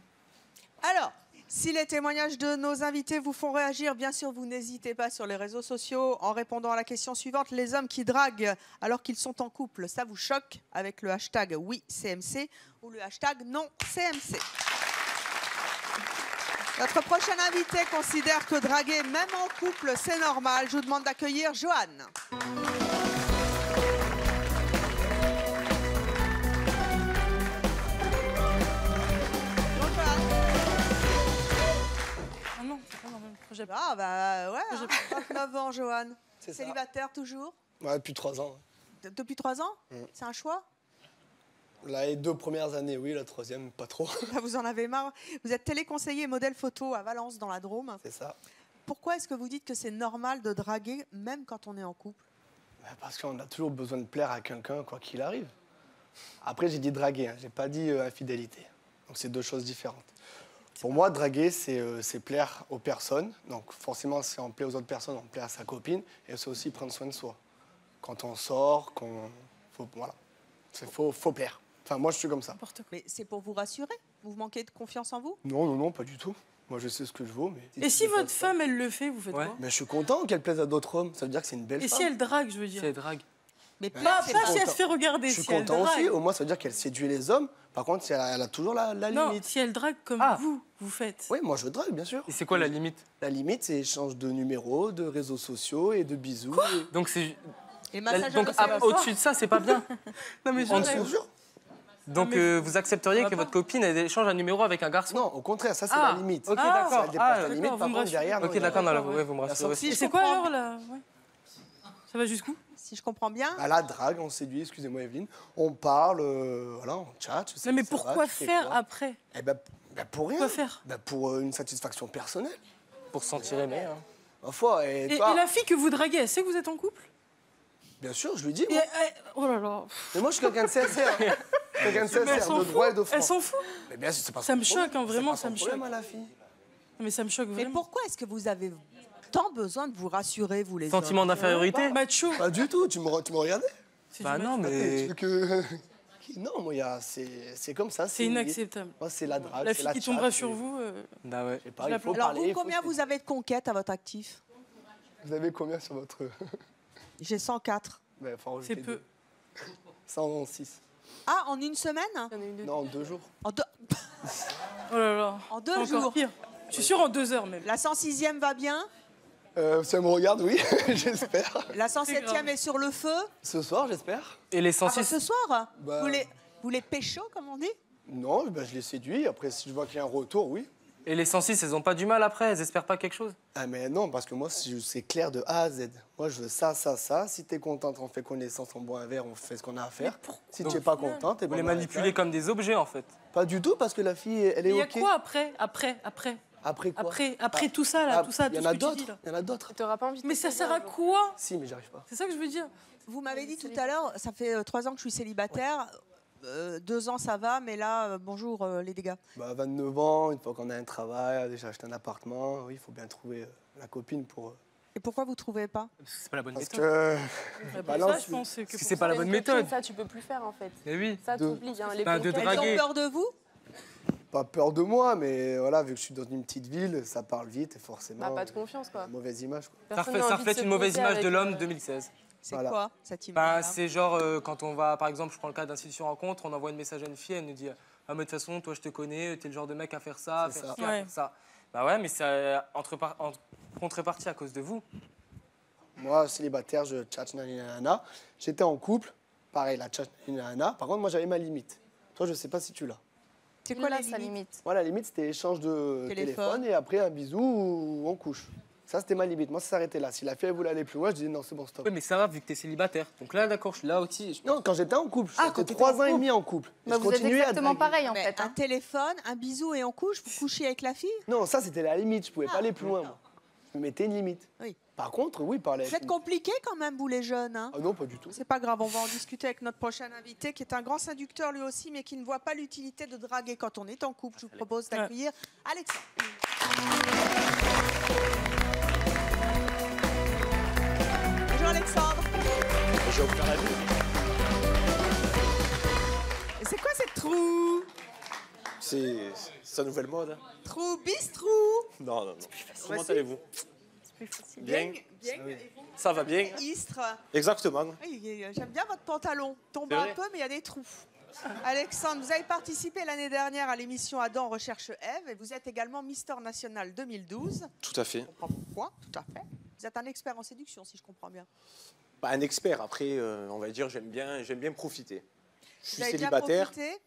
Alors, si les témoignages de nos invités vous font réagir, bien sûr, vous n'hésitez pas sur les réseaux sociaux en répondant à la question suivante. Les hommes qui draguent alors qu'ils sont en couple, ça vous choque? Avec le hashtag WiCMC ou le hashtag NonCMC. Notre prochain invité considère que draguer, même en couple, c'est normal. Je vous demande d'accueillir Joanne. Ah non, c'est pas dans le même projet. Ah bah ouais, 29 ans, Joanne. C'est ça. Célibataire toujours? Ouais, depuis 3 ans. Depuis 3 ans? C'est un choix? Les 2 premières années, oui, la 3e, pas trop. Vous en avez marre. Vous êtes téléconseiller modèle photo à Valence, dans la Drôme. C'est ça. Pourquoi est-ce que vous dites que c'est normal de draguer, même quand on est en couple? Parce qu'on a toujours besoin de plaire à quelqu'un, quoi qu'il arrive. Après, j'ai dit draguer, hein, j'ai pas dit infidélité. Donc, c'est 2 choses différentes. Pour moi, draguer, c'est plaire aux personnes. Donc, forcément, si on plaît aux autres personnes, on plaît à sa copine. Et c'est aussi prendre soin de soi. Quand on sort, voilà. Faut plaire. Enfin, moi, je suis comme ça. Mais c'est pour vous rassurer? Vous manquez de confiance en vous? Non, pas du tout. Moi, je sais ce que je vaux. Mais... Et si votre femme, elle le fait, vous faites quoi? Mais je suis content qu'elle plaise à d'autres hommes. Ça veut dire que c'est une belle Et femme. si elle drague, je veux dire? Si elle drague. Mais pas si elle se fait regarder. Je suis si elle content aussi. drague. Au moins, ça veut dire qu'elle séduit les hommes. Par contre, elle a toujours la Non, limite. si elle drague comme vous faites. Oui, moi, je drague, bien sûr. Et c'est quoi la limite? La limite, c'est échange de numéros, de réseaux sociaux et de bisous. Donc c'est... Et Donc au-dessus de ça, c'est pas bien. Non, mais En je dessous. Donc vous accepteriez que votre copine elle échange un numéro avec un garçon? Non, au contraire, ça c'est la limite. Ok, Si d'accord. elle dépasse la limite, vous par me contre, derrière... non, Ok, il y a- d'accord, vous me rassurez. Et c'est quoi alors là? Ça va jusqu'où? Si je comprends bien. À la drague, on séduit, excusez-moi Evelyne, on parle, voilà, on chatte. je sais Non, mais que ça va, pourquoi tu fais faire quoi après? Eh ben, pour rien. Pourquoi faire? Pour une satisfaction personnelle. Pour se sentir aimé. Hein. Ma foi, Et la fille que vous draguez, elle sait que vous êtes en couple? Bien sûr, je lui dis. Et moi. oh là là. Mais moi, je suis quelqu'un de sincère. Quelqu'un de Mais elle sincère, s'en de fout. droit et de franc. Elle s'en fout. Mais bien sûr, c'est pas Ça son me problème. choque, hein, vraiment, C'est ça pas me son choque. problème à la fille. Mais ça me choque Mais vraiment. pourquoi est-ce que vous avez tant besoin de vous rassurer, vous les Sentiment hommes? d'infériorité? Macho. Pas du tout, tu me regardais. Bah non, Tu mais... veux que... Non, moi, c'est comme ça. C'est inacceptable. Moi, c'est la drague, La c'est fille qui chatte, tombera c'est- sur vous. Bah ouais. Je sais pas, il faut Alors, parler. vous, il faut combien vous avez de conquêtes à votre actif? Vous avez combien sur votre... J'ai 104. Ben, faut en C'est rajouter peu. deux. 106. Ah, en une semaine? Non, en 2 jours. En deux, Oh là là. en C'est 2 encore jours. pire. Je suis sûre en 2 heures même. La 106e va bien? Si elle me regarde, oui, j'espère. La 107e est sur le feu? Ce soir, j'espère. Et les Ah bah, 106? ce soir? Bah- Vous les pécho, comme on dit? Non, ben, je les séduis. Après, si je vois qu'il y a un retour, oui. Et les 106, elles ont pas du mal après, elles espèrent pas quelque chose? Ah mais non, parce que moi, c'est clair de A à Z. Moi, je veux ça, ça, ça. Si t'es contente, on fait connaissance, on boit un verre, on fait ce qu'on a à faire. Si tu es pas contente, Vous les manipulez comme des objets, en fait. Pas du tout, parce que la fille, elle est Il y a OK. quoi après Après quoi? Après tout ça, là, tout ça, Il y tout en ce a que tu dis, d'autres. là. Il y en a d'autres. T'auras pas envie de Mais ça sert à quoi? Si, mais j'arrive pas. C'est ça que je veux dire. Vous m'avez dit tout à l'heure, ça fait 3 ans que je suis célibataire. 2 ans, ça va, mais là, bonjour les dégâts. Bah, 29 ans, une fois qu'on a un travail, déjà acheté un appartement, oui, il faut bien trouver la copine pour... Et pourquoi vous ne trouvez pas? C'est pas la bonne Parce méthode. que... Ça, je pense que C'est pas la bonne méthode. Ça, tu peux plus faire, en fait. Mais oui. Ça, t'oublies. Hein, les Ben, de blocages. draguer. Ils ont peur de vous? Pas peur de moi, mais voilà, vu que je suis dans une petite ville, ça parle vite et forcément... Bah, pas de confiance, quoi. Mauvaise image, quoi. Personne n'a envie de reflète se une mauvaise poser image de avec, l'homme 2016. C'est Voilà. quoi cette image? Ben, c'est genre, quand on va, par exemple, je prends le cas d'institution rencontre, on envoie un message à une fille, elle nous dit ah, mais de toute façon, toi, je te connais, t'es le genre de mec à faire ça, à C'est faire ça. ci, à Ouais. faire ça. Bah ouais, mais c'est en contrepartie à cause de vous. Moi, célibataire, je tchatche nanana. J'étais en couple, pareil, la tchatche nanana. Par contre, moi, j'avais ma limite. Toi, je sais pas si tu l'as. C'est quoi Là, la sa limite? limite. Moi, la limite, c'était échange de téléphone et après un bisou ou on couche. Ça, c'était ma limite. Moi, ça s'arrêtait là. Si la fille elle voulait aller plus loin, je disais non, c'est bon, stop. Oui, mais ça va, vu que t'es célibataire. Donc là, d'accord, je suis là aussi. Non, quand j'étais en couple, Ah, j'étais quand t'étais 3 en ans et couple. demi en couple. Et Bah, je vous êtes continuais à exactement draguer. pareil, en Mais fait. un hein. téléphone, un bisou et on couche, vous couchiez avec la fille? Non, ça, c'était la limite. Je pouvais pas aller plus loin, moi. Je me mettais une limite. Oui. Par contre, oui, parler Vous avec êtes compliqué quand même, vous les jeunes. Hein? Ah non, pas du tout. C'est pas grave, on va en discuter avec notre prochain invité qui est un grand séducteur lui aussi, mais qui ne voit pas l'utilité de draguer quand on est en couple. Je vous propose d'accueillir Alexandre. Bonjour Alexandre. Je vais vous faire la vue. Et c'est quoi cette trou? C'est sa nouvelle mode. Trou bistrou. Non, non, non. Comment Voici. allez-vous? C'est plus facile. Bien. Bien. Ça va bien. Istre. Exactement. Oui, j'aime bien votre pantalon. Tombe C'est un vrai peu, mais il y a des trous. Alexandre, vous avez participé l'année dernière à l'émission Adam recherche Ève et vous êtes également Mister National 2012. Tout à fait. Pourquoi? Tout à fait. Vous êtes un expert en séduction, si je comprends bien. Pas un expert. Après, on va dire, j'aime bien profiter. Je suis Vous avez bien célibataire. profité?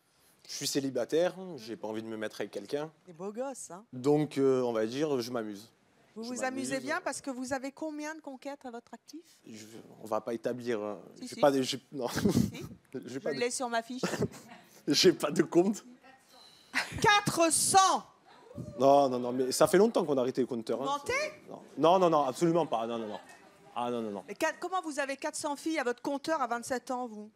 Je suis célibataire. J'ai pas envie de me mettre avec quelqu'un. Des beaux gosses, hein. Donc, on va dire, je m'amuse. Vous Je vous m'amuse. amusez bien parce que vous avez combien de conquêtes à votre actif? On va pas établir. Si, J'ai si. pas de. Non. J'ai Je pas de- l'ai sur ma fiche. J'ai pas de compte. 400! Non, non, non. Mais ça fait longtemps qu'on a arrêté les compteurs. Vous hein. mentez? Non, non, non, absolument pas. Non, non, non. Ah non, non, non. Mais comment vous avez 400 filles à votre compteur à 27 ans, vous?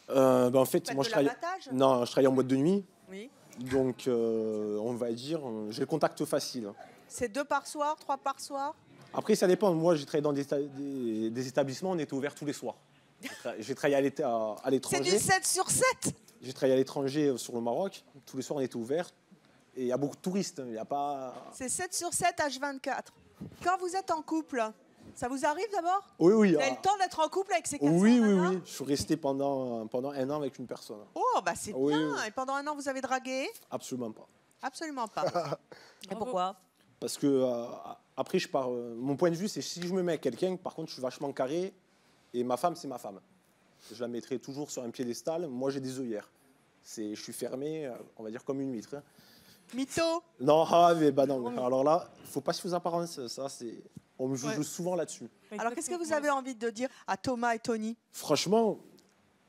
Ben, en fait, faites moi de je travaille. l'abattage? Non, je travaille en boîte de nuit. Oui. Donc, on va dire, j'ai le contact facile. C'est 2 par soir, 3 par soir? Après, ça dépend. Moi, j'ai travaillé dans des établissements, on était ouvert tous les soirs. J'ai travaillé à C'est l'étranger. du 7 sur 7? J'ai travaillé à l'étranger sur le Maroc. Tous les soirs, on était ouvert. Et il y a beaucoup de touristes. Il n'y a pas. C'est 7 sur 7 H24. Quand vous êtes en couple, ça vous arrive d'abord? Oui, oui. Vous avez le temps d'être en couple avec ces 400 Oui, oui, nanas? oui. Je suis resté pendant 1 an avec une personne. Oh, bah c'est Oui, bien. oui. Et pendant 1 an, vous avez dragué? Absolument pas. Absolument pas. Et pourquoi? Parce que après, je pars. Mon point de vue, c'est si je me mets avec quelqu'un, par contre, je suis vachement carré. Et ma femme, c'est ma femme. Je la mettrai toujours sur un piédestal. Moi, j'ai des œillères. Je suis fermé, on va dire comme une huître. Hein. Mytho? Non, mais bah non. Alors là, il faut pas se faire apparence. Ça, c'est. On me joue souvent là-dessus. Alors, qu'est-ce que vous avez envie de dire à Thomas et Tony? Franchement,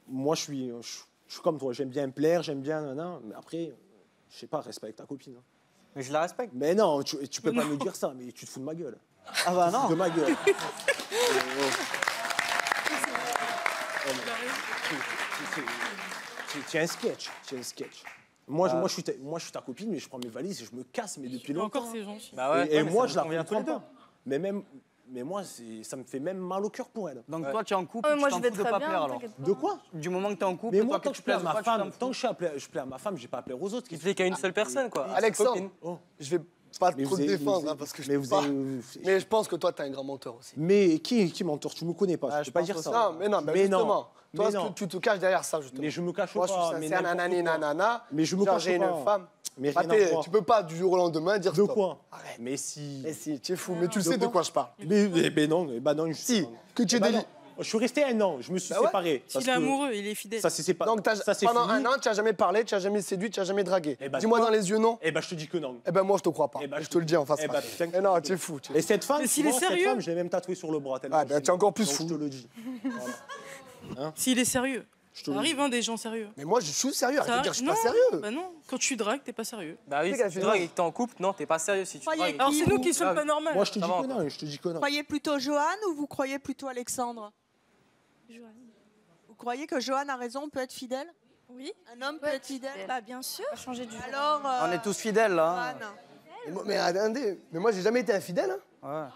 moi, je suis comme toi. J'aime bien me plaire, j'aime bien. Nan, mais après, je sais pas, respecte ta copine. hein. Mais je la respecte. Mais non, tu peux pas me dire ça, mais tu te fous de ma gueule. Ah bah Tu te fous non. de ma gueule. Tu es un sketch. Tu es un sketch. Moi, Ah. moi, je suis ta copine, mais je prends mes valises et je me casse, mais depuis longtemps. Encore, c'est gentil. Bah ouais, et ouais, mais moi, ça je la nous convient tous les comprends pas. Mais moi, ça me fait même mal au cœur pour elle. Donc toi, tu es en couple, moi, tu je t'en vais fous de très pas bien, plaire alors. t'inquiète pas. De quoi? Du moment que tu es en couple, Mais moi, toi, tant que que je tu plais à plaises ma pas, tu t'en femme, fous. tant que je plais à ma femme, j'ai pas à plaire aux autres. Il plaît qu'à une seule personne, quoi. Alexandre, Copine. je vais pas Mais trop te vous avez- défendre mais hein, parce que je mais peux vous pas. avez- Mais je pense que toi, tu es un grand menteur aussi. Mais qui m'entoure? Tu me connais pas. Ah, je peux pas pense dire aussi. ça. Non, mais non, Mais non. justement. Toi, Mais non. tu te caches derrière ça, justement. Mais je me cache Moi, pas. je suis mais sincère, n'importe nanani, quoi. nanana. Mais je me Genre, cache j'ai pas. une femme. Mais Bah, rien à voir. tu peux pas du jour au lendemain dire De stop. quoi? Arrête. Mais si. Mais si, tu es fou. Mais tu De sais de quoi quoi je parle. Mais non, Si, que tu es bah délicat. Je suis resté 1 an, je me suis séparé. S'il est amoureux, il est fidèle. Ça, c'est pas. Donc pendant 1 an, tu n'as jamais parlé, tu n'as jamais séduit, tu n'as jamais dragué. Dis-moi dans les yeux non. Eh ben, je te dis que non. Eh ben, moi, je te crois pas. Je te le dis en face. Eh non, tu es fou. Et cette femme, s'il est sérieux, cette femme, je l'ai même tatouée sur le bras. Ah, ben, tu es encore plus fou. Je te le dis. S'il est sérieux. te Ça arrive, des gens sérieux. Mais moi, je suis sérieux. Arrête de dire que je suis non, pas sérieux. Bah non, quand tu dragues, t'es pas sérieux. Bah oui, si tu dragues et que t'es en couple, non, t'es pas sérieux si tu dragues. Alors c'est nous qui sommes pas normaux. Moi, je te dis que non, je te dis que Vous non. croyez plutôt Johan ou vous croyez plutôt Alexandre? Johan. Vous croyez que Johan a raison, peut être fidèle? Oui. Un homme peut être fidèle? Bah bien sûr. Changer du Alors, On est tous fidèles, là. Johan. Mais attendez, mais moi, j'ai jamais été infidèle. Hein.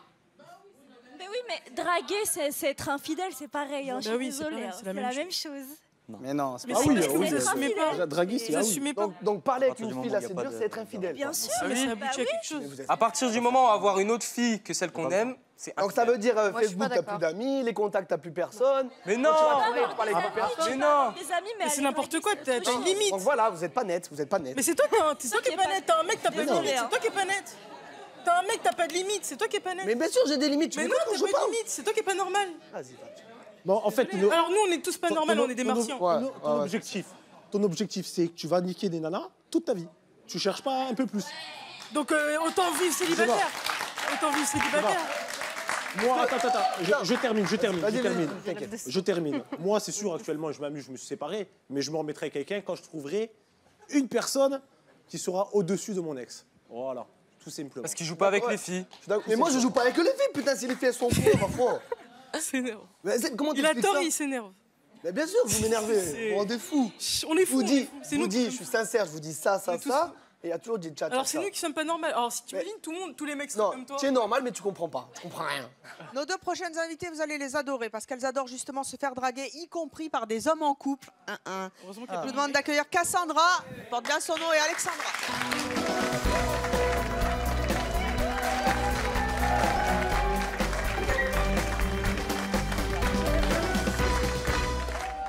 Mais oui, mais draguer, c'est être infidèle, c'est pareil. Hein, Bah je suis oui, c'est désolée, pareil, hein, c'est c'est la la même même chose. Mais non, c'est Mais pas si, oui, parce que oui, vous assumez pas. Draguer, Vous c'est assumez pas. Donc parler avec À partir une du fille, moment là, où il y a c'est pas dur, de- c'est être infidèle. Bien sûr. Ah oui, ça bah aboutit à oui. quelque chose. À partir du moment où avoir une autre fille que celle qu'on aime, c'est Donc ça veut dire je suis Facebook, pas t'as d'accord. plus d'amis, les contacts, t'as plus personne. Mais non Tu parles avec personne. Mais non Des amis, mais Mais c'est n'importe quoi, t'as une limite. Donc voilà, vous êtes pas net, vous êtes pas net. Mais c'est toi qui est pas net. T'as un mec, t'as pas de Désolé, limite. hein. C'est toi qui est pas net. T'as un mec, t'as pas de limite. C'est toi qui est pas net. Mais bien sûr, j'ai des limites. Tu Mais veux non, pas quand t'as je pas parle de limite. C'est toi qui est pas normal. Vas-y, va. Non, en fait, Alors nous, on est tous pas normaux, on est des martiens. ton objectif, c'est que tu vas niquer des nanas toute ta vie. Tu cherches pas un peu plus. Donc autant vivre célibataire. Autant vivre célibataire. Moi, attends, je termine. Vas-y, t'inquiète. Je termine. Moi, c'est sûr, actuellement, je m'amuse, je me suis séparé, mais je me remettrai quelqu'un quand je trouverai une personne qui sera au-dessus de mon ex. Voilà, tout simplement. Parce qu'il joue pas avec les filles. Mais moi, je joue pas avec les filles, putain, si les filles elles sont pauvres, parfois. S'énerve. Comment Il a t'expliques tort, ça? il s'énerve. Mais bien sûr, vous m'énervez, C'est- vous me rendez fou. On est Je fous. vous dis, C'est je nous vous qui dis, sommes- je suis sincère, je vous dis ça, On est tous ça, fous. et il y a toujours des tchats. Alors c'est nous qui sommes pas normaux. Alors si tu imagines tout le monde, tous les mecs sont Non, comme toi. tu es normal, mais tu comprends pas. Tu comprends rien. Nos deux prochaines invitées, vous allez les adorer parce qu'elles adorent justement se faire draguer, y compris par des hommes en couple. Heureusement qu'il y a Je pas vous de demande d'accueillir Cassandra, porte bien son nom, et Alexandra.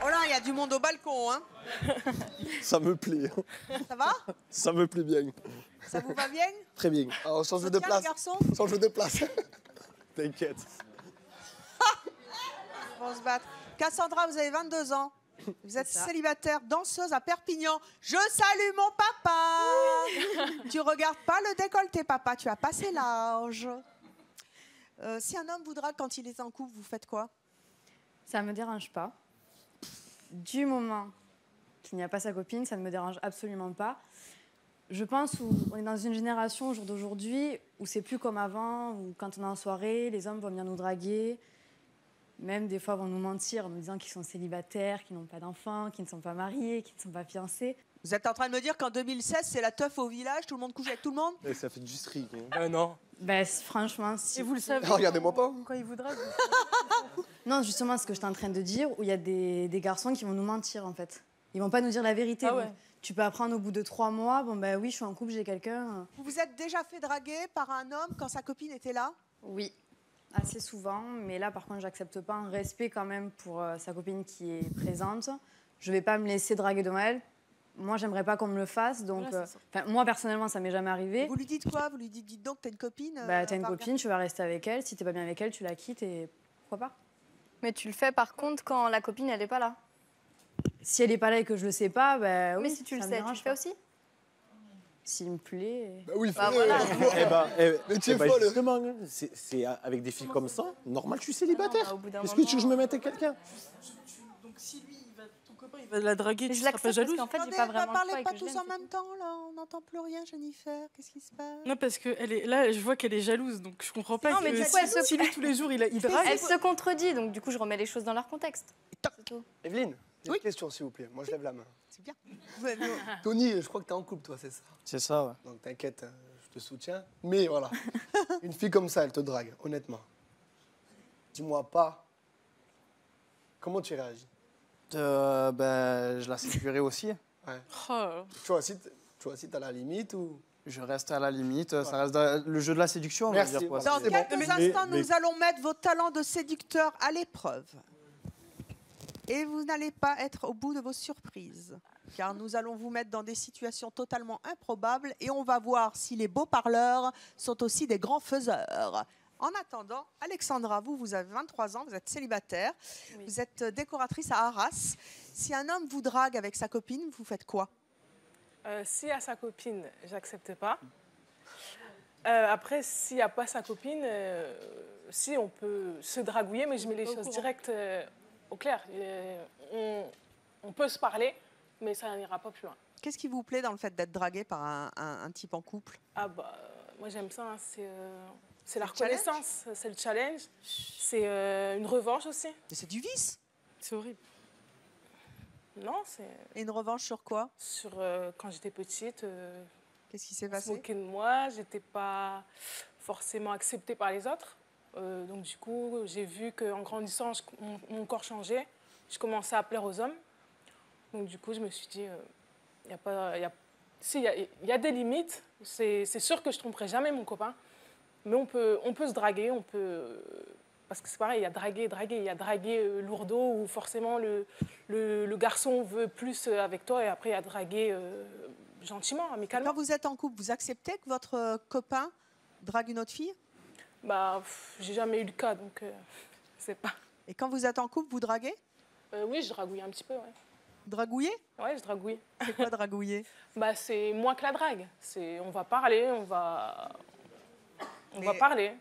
Oh là, il y a du monde au balcon, hein. Ça me plaît. Ça va? Ça me plaît bien. Ça vous va bien? Très bien. Alors, sans jeu Ça de tient, place. les garçons? Sans jeu de place. T'inquiète. On va se battre. Cassandra, vous avez 22 ans. Vous êtes célibataire, danseuse à Perpignan. Je salue mon papa. Tu regardes pas le décolleté, papa. Tu as passé l'âge. Si un homme vous drague quand il est en couple, vous faites quoi? Ça me dérange pas. Du moment qu'il n'y a pas sa copine, ça ne me dérange absolument pas. Je pense qu'on est dans une génération au jour d'aujourd'hui où c'est plus comme avant, où quand on est en soirée, les hommes vont venir nous draguer, même des fois vont nous mentir en nous disant qu'ils sont célibataires, qu'ils n'ont pas d'enfants, qu'ils ne sont pas mariés, qu'ils ne sont pas fiancés. Vous êtes en train de me dire qu'en 2016, c'est la teuf au village, tout le monde couche avec tout le monde? Ça fait du streak. Non. Ben, franchement, si... Et vous le savez. Regardez-moi pas. Quand il vous drague. Non, justement, ce que j'étais en train de dire, où il y a des garçons qui vont nous mentir, en fait. Ils vont pas nous dire la vérité. Ah ouais. Donc, tu peux apprendre au bout de 3 mois, bon ben oui, je suis en couple, j'ai quelqu'un. Vous vous êtes déjà fait draguer par un homme quand sa copine était là? Oui, assez souvent. Mais là, par contre, j'accepte pas un respect quand même pour sa copine qui est présente. Je vais pas me laisser draguer devant elle. Moi, j'aimerais pas qu'on me le fasse. Donc, Voilà, c'est ça. moi, personnellement, ça m'est jamais arrivé. Vous lui dites quoi? Vous lui dites, dites donc, t'as une copine? Bah, t'as une va copine, tu vas rester avec elle. Si t'es pas bien avec elle, tu la quittes et pourquoi pas. Mais tu le fais par contre quand la copine, elle est pas là. Si elle est pas là et que je le sais pas, bah oui. Mais si tu le ça me sais, tu dérange le fais pas. aussi? S'il me plaît. Bah oui, Bah fais-le. voilà. Mais tu es folle. Justement, c'est avec des filles comme ça, normal, je suis célibataire. au bout d'un Est-ce que tu veux que je me mette avec quelqu'un? Donc si lui, ton copain, il va la draguer, tu Je seras pas l'accepte parce jalouse? qu'en fait, j'ai Attendez, pas vraiment le choix parlez et pas que je tous l'aime, en même temps, là. On n'entend plus rien, Jennifer. Qu'est-ce qui se passe? Non, parce que elle est là, je vois qu'elle est jalouse, donc je comprends pas. Non, que mais du si- coup, elle se- si lui, tous les jours, il drague. Elle se contredit, donc du coup, je remets les choses dans leur contexte. C'est tout. Evelyne, une question, s'il vous plaît. Moi, je lève la main. C'est bien. Tony, je crois que t'es en couple, toi, c'est ça? C'est ça, ouais. Donc t'inquiète, je te soutiens. Mais voilà, une fille comme ça, elle te drague, honnêtement. Dis-moi pas. Comment tu réagis? Ben, je la séduirai aussi. Ouais. Oh. Tu vois, si t'as la limite ou... Je reste à la limite. Ça reste le jeu de la séduction, on va Merci. dire. Quoi. Dans C'est bon. quelques instants, nous allons mettre vos talents de séducteur à l'épreuve. Et vous n'allez pas être au bout de vos surprises, car nous allons vous mettre dans des situations totalement improbables et on va voir si les beaux parleurs sont aussi des grands faiseurs. En attendant, Alexandra, vous avez 23 ans, vous êtes célibataire, Oui. vous êtes décoratrice à Arras. Si un homme vous drague avec sa copine, vous faites quoi? Si à sa copine, j'accepte pas. Après, s'il n'y a pas sa copine, si on peut se dragouiller, mais je mets les choses directes au clair. On peut se parler, mais ça n'ira pas plus loin. Qu'est-ce qui vous plaît dans le fait d'être dragué par un type en couple? Ah bah, moi j'aime ça, hein, c'est la reconnaissance, c'est le challenge, c'est une revanche aussi. Mais c'est du vice. C'est horrible. Non, c'est... Et une revanche sur quoi? Sur quand j'étais petite. Qu'est-ce qui s'est On se passé? moquait de moi, j'étais pas forcément acceptée par les autres. Donc du coup, j'ai vu qu'en grandissant, mon corps changeait. Je commençais à plaire aux hommes. Donc du coup, je me suis dit, il y a des limites. C'est sûr que je tromperai jamais mon copain. Mais on peut se draguer, parce que c'est pareil, il y a draguer, il y a draguer lourdeau où forcément le garçon veut plus avec toi et après il y a draguer gentiment, amicalement. Quand vous êtes en couple, vous acceptez que votre copain drague une autre fille? Bah, j'ai jamais eu le cas, donc c'est pas... Et quand vous êtes en couple, vous draguez? Oui, je dragouille un petit peu, ouais. Dragouiller? Ouais, je dragouille. C'est quoi dragouiller? Bah, c'est moins que la drague. On va parler, on va parler.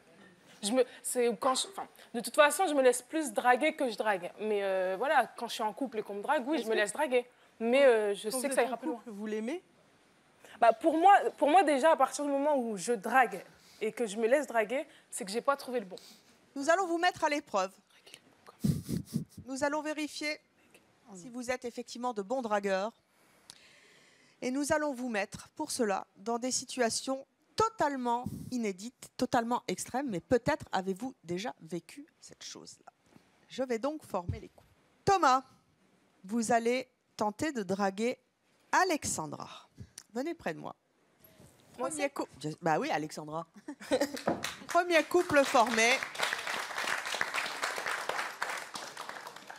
De toute façon, je me laisse plus draguer que je drague. Mais voilà, quand je suis en couple et qu'on me drague, oui, je me laisse draguer. Mais je sais que ça ira plus loin. Vous l'aimez? Bah, pour moi, déjà, à partir du moment où je drague et que je me laisse draguer, c'est que j'ai pas trouvé le bon. Nous allons vous mettre à l'épreuve. Nous allons vérifier si vous êtes effectivement de bons dragueurs. Et nous allons vous mettre, pour cela, dans des situations totalement inédites, totalement extrêmes, mais peut-être avez-vous déjà vécu cette chose-là. Je vais donc former les coups. Thomas, vous allez tenter de draguer Alexandra. Venez près de moi. Premier couple. Bah oui, Alexandra. Premier couple formé.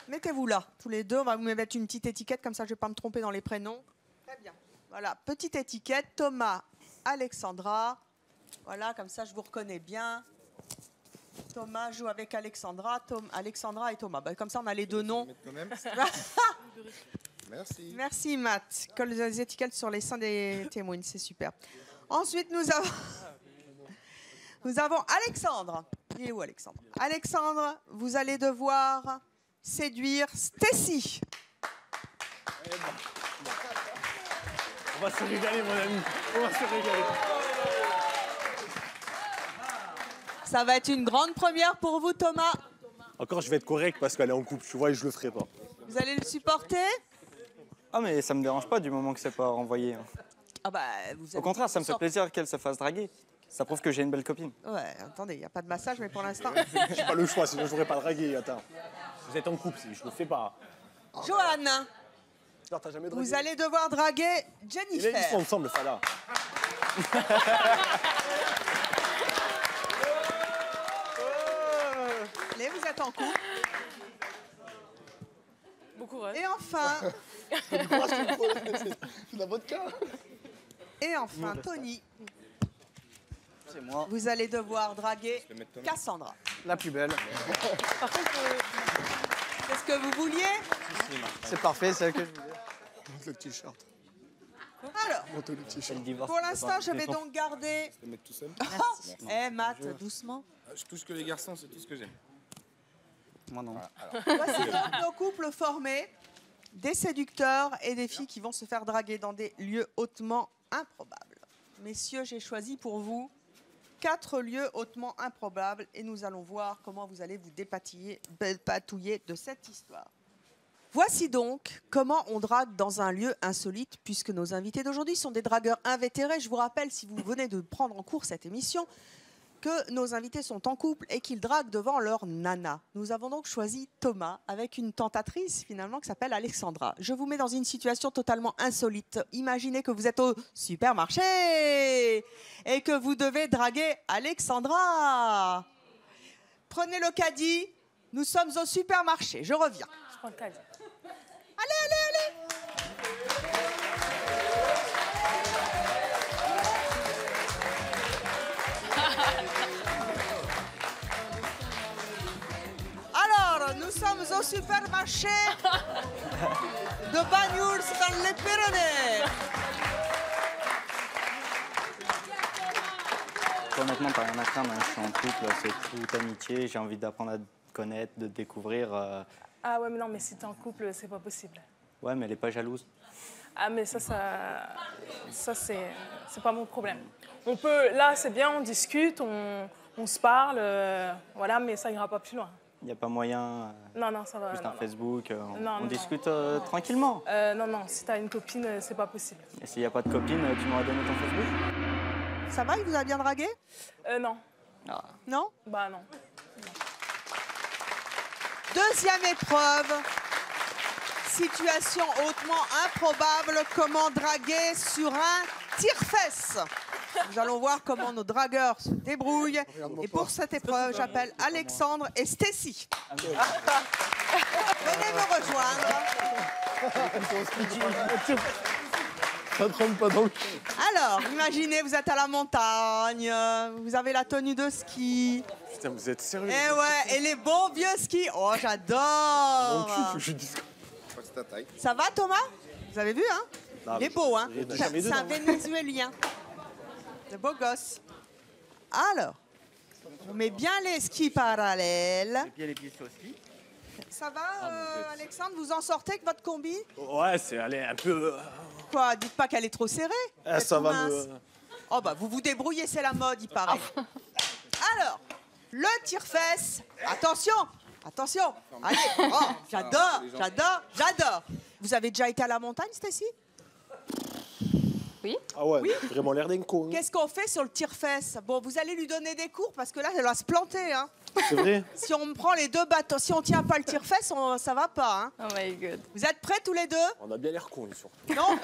Mettez-vous là, tous les deux. On va vous mettre une petite étiquette, comme ça je ne vais pas me tromper dans les prénoms. Très bien. Voilà, petite étiquette, Thomas, Alexandra. Voilà, comme ça je vous reconnais bien. Thomas joue avec Alexandra, Alexandra et Thomas. Bah, comme ça on a les deux noms. Merci. Merci Matt. Colle les étiquettes sur les seins des témoins, c'est super. Ensuite nous avons Alexandre. Il est où Alexandre? Alexandre, vous allez devoir séduire Stacy. On va se régaler, mon ami. On va se régaler. Ça va être une grande première pour vous, Thomas. Encore, je vais être correct parce qu'elle est en couple, tu vois, et je le ferai pas. Vous allez le supporter? Ah, mais ça me dérange pas du moment que c'est pas renvoyé. Ah bah, Au contraire, ça me fait plaisir qu'elle se fasse draguer. Ça prouve que j'ai une belle copine. Ouais, attendez, il n'y a pas de massage, mais pour l'instant... J'ai pas le choix, sinon je n'aurais pas dragué. Attends. Vous êtes en couple, je le fais pas. Johan, Alors, t'as jamais dragué? vous allez devoir draguer Ils Jennifer. sont ensemble, Fada. Allez, vous êtes en couple. Bon courage. Et enfin... Du courage, c'est de la vodka. Et enfin, Tony, C'est moi. vous allez devoir draguer Cassandra. La plus belle. Par contre, c'est ce que vous vouliez? C'est parfait, c'est elle que je voulais. Monte le t-shirt. Alors, Monte le t-shirt. pour l'instant, je vais donc garder... Je vais mettre tout seul. Eh, Matt, doucement. Je touche que les garçons, c'est tout ce que j'aime. Moi non. Voici donc nos couples formés, des séducteurs et des filles qui vont se faire draguer dans des lieux hautement improbables. Messieurs, j'ai choisi pour vous 4 lieux hautement improbables et nous allons voir comment vous allez vous dépatouiller de cette histoire. Voici donc comment on drague dans un lieu insolite, puisque nos invités d'aujourd'hui sont des dragueurs invétérés. Je vous rappelle, si vous venez de prendre en cours cette émission, que nos invités sont en couple et qu'ils draguent devant leur nana. Nous avons donc choisi Thomas avec une tentatrice finalement qui s'appelle Alexandra. Je vous mets dans une situation totalement insolite. Imaginez que vous êtes au supermarché et que vous devez draguer Alexandra. Prenez le caddie, nous sommes au supermarché. Je reviens. Je prends le caddie. Allez. au supermarché de Banyuls dans les Pyrénées. Honnêtement, pas rien à craindre. Je suis en couple, c'est toute amitié. J'ai envie d'apprendre à te connaître, de te découvrir. Ah ouais, mais non, mais si t'es en couple, c'est pas possible. Ouais, mais elle est pas jalouse. Ah, mais ça c'est pas mon problème. On peut, là, c'est bien, on discute, on se parle, voilà, mais ça ira pas plus loin. Il n'y a pas moyen. Non, non, ça va. Juste non, un non. Facebook, Non, on non, discute tranquillement. Non, non, si t'as une copine, c'est pas possible. Et s'il n'y a pas de copine, tu m'aurais donné ton Facebook? Ça va, il vous a bien dragué? Non. Non? Bah non. Deuxième épreuve. Situation hautement improbable, comment draguer sur un tire-fesse. Nous allons voir comment nos dragueurs se débrouillent. Et pour cette épreuve, j'appelle Alexandre et Stécie. Venez me rejoindre. Ça trempe pas dans le... Alors, imaginez, vous êtes à la montagne, vous avez la tenue de ski. Putain, vous êtes sérieux? Eh ouais, et les bons vieux skis. Oh, j'adore. Mon cul, faut que je dise. Ça va, Thomas? Vous avez vu, hein? Non, Il est beau, hein? j'ai C'est jamais un dedans. Vénézuélien. De beau gosse. Alors, on met bien les skis parallèles. Bien les pieds sur le ski. Ça va, Alexandre? Vous en sortez avec votre combi? Ouais, c'est allez, un peu... Quoi? Dites pas qu'elle est trop serrée. Ah, Vous ça êtes va tout me... mince. Oh bah, vous vous débrouillez, c'est la mode, il paraît. Alors, le tire-fesse. Attention, attention. Allez, oh, j'adore, j'adore, j'adore. Vous avez déjà été à la montagne, Stécie? Oui. Ah ouais, Oui. vraiment l'air d'un con. Qu'est-ce qu'on fait sur le tire-fesse? Bon, vous allez lui donner des cours parce que là, elle va se planter. Hein. C'est vrai? Si on me prend les deux bâtons, si on tient pas le tire-fesse, ça va pas. Hein. Oh my god. Vous êtes prêts tous les deux? On a bien l'air con, lui, surtout. Non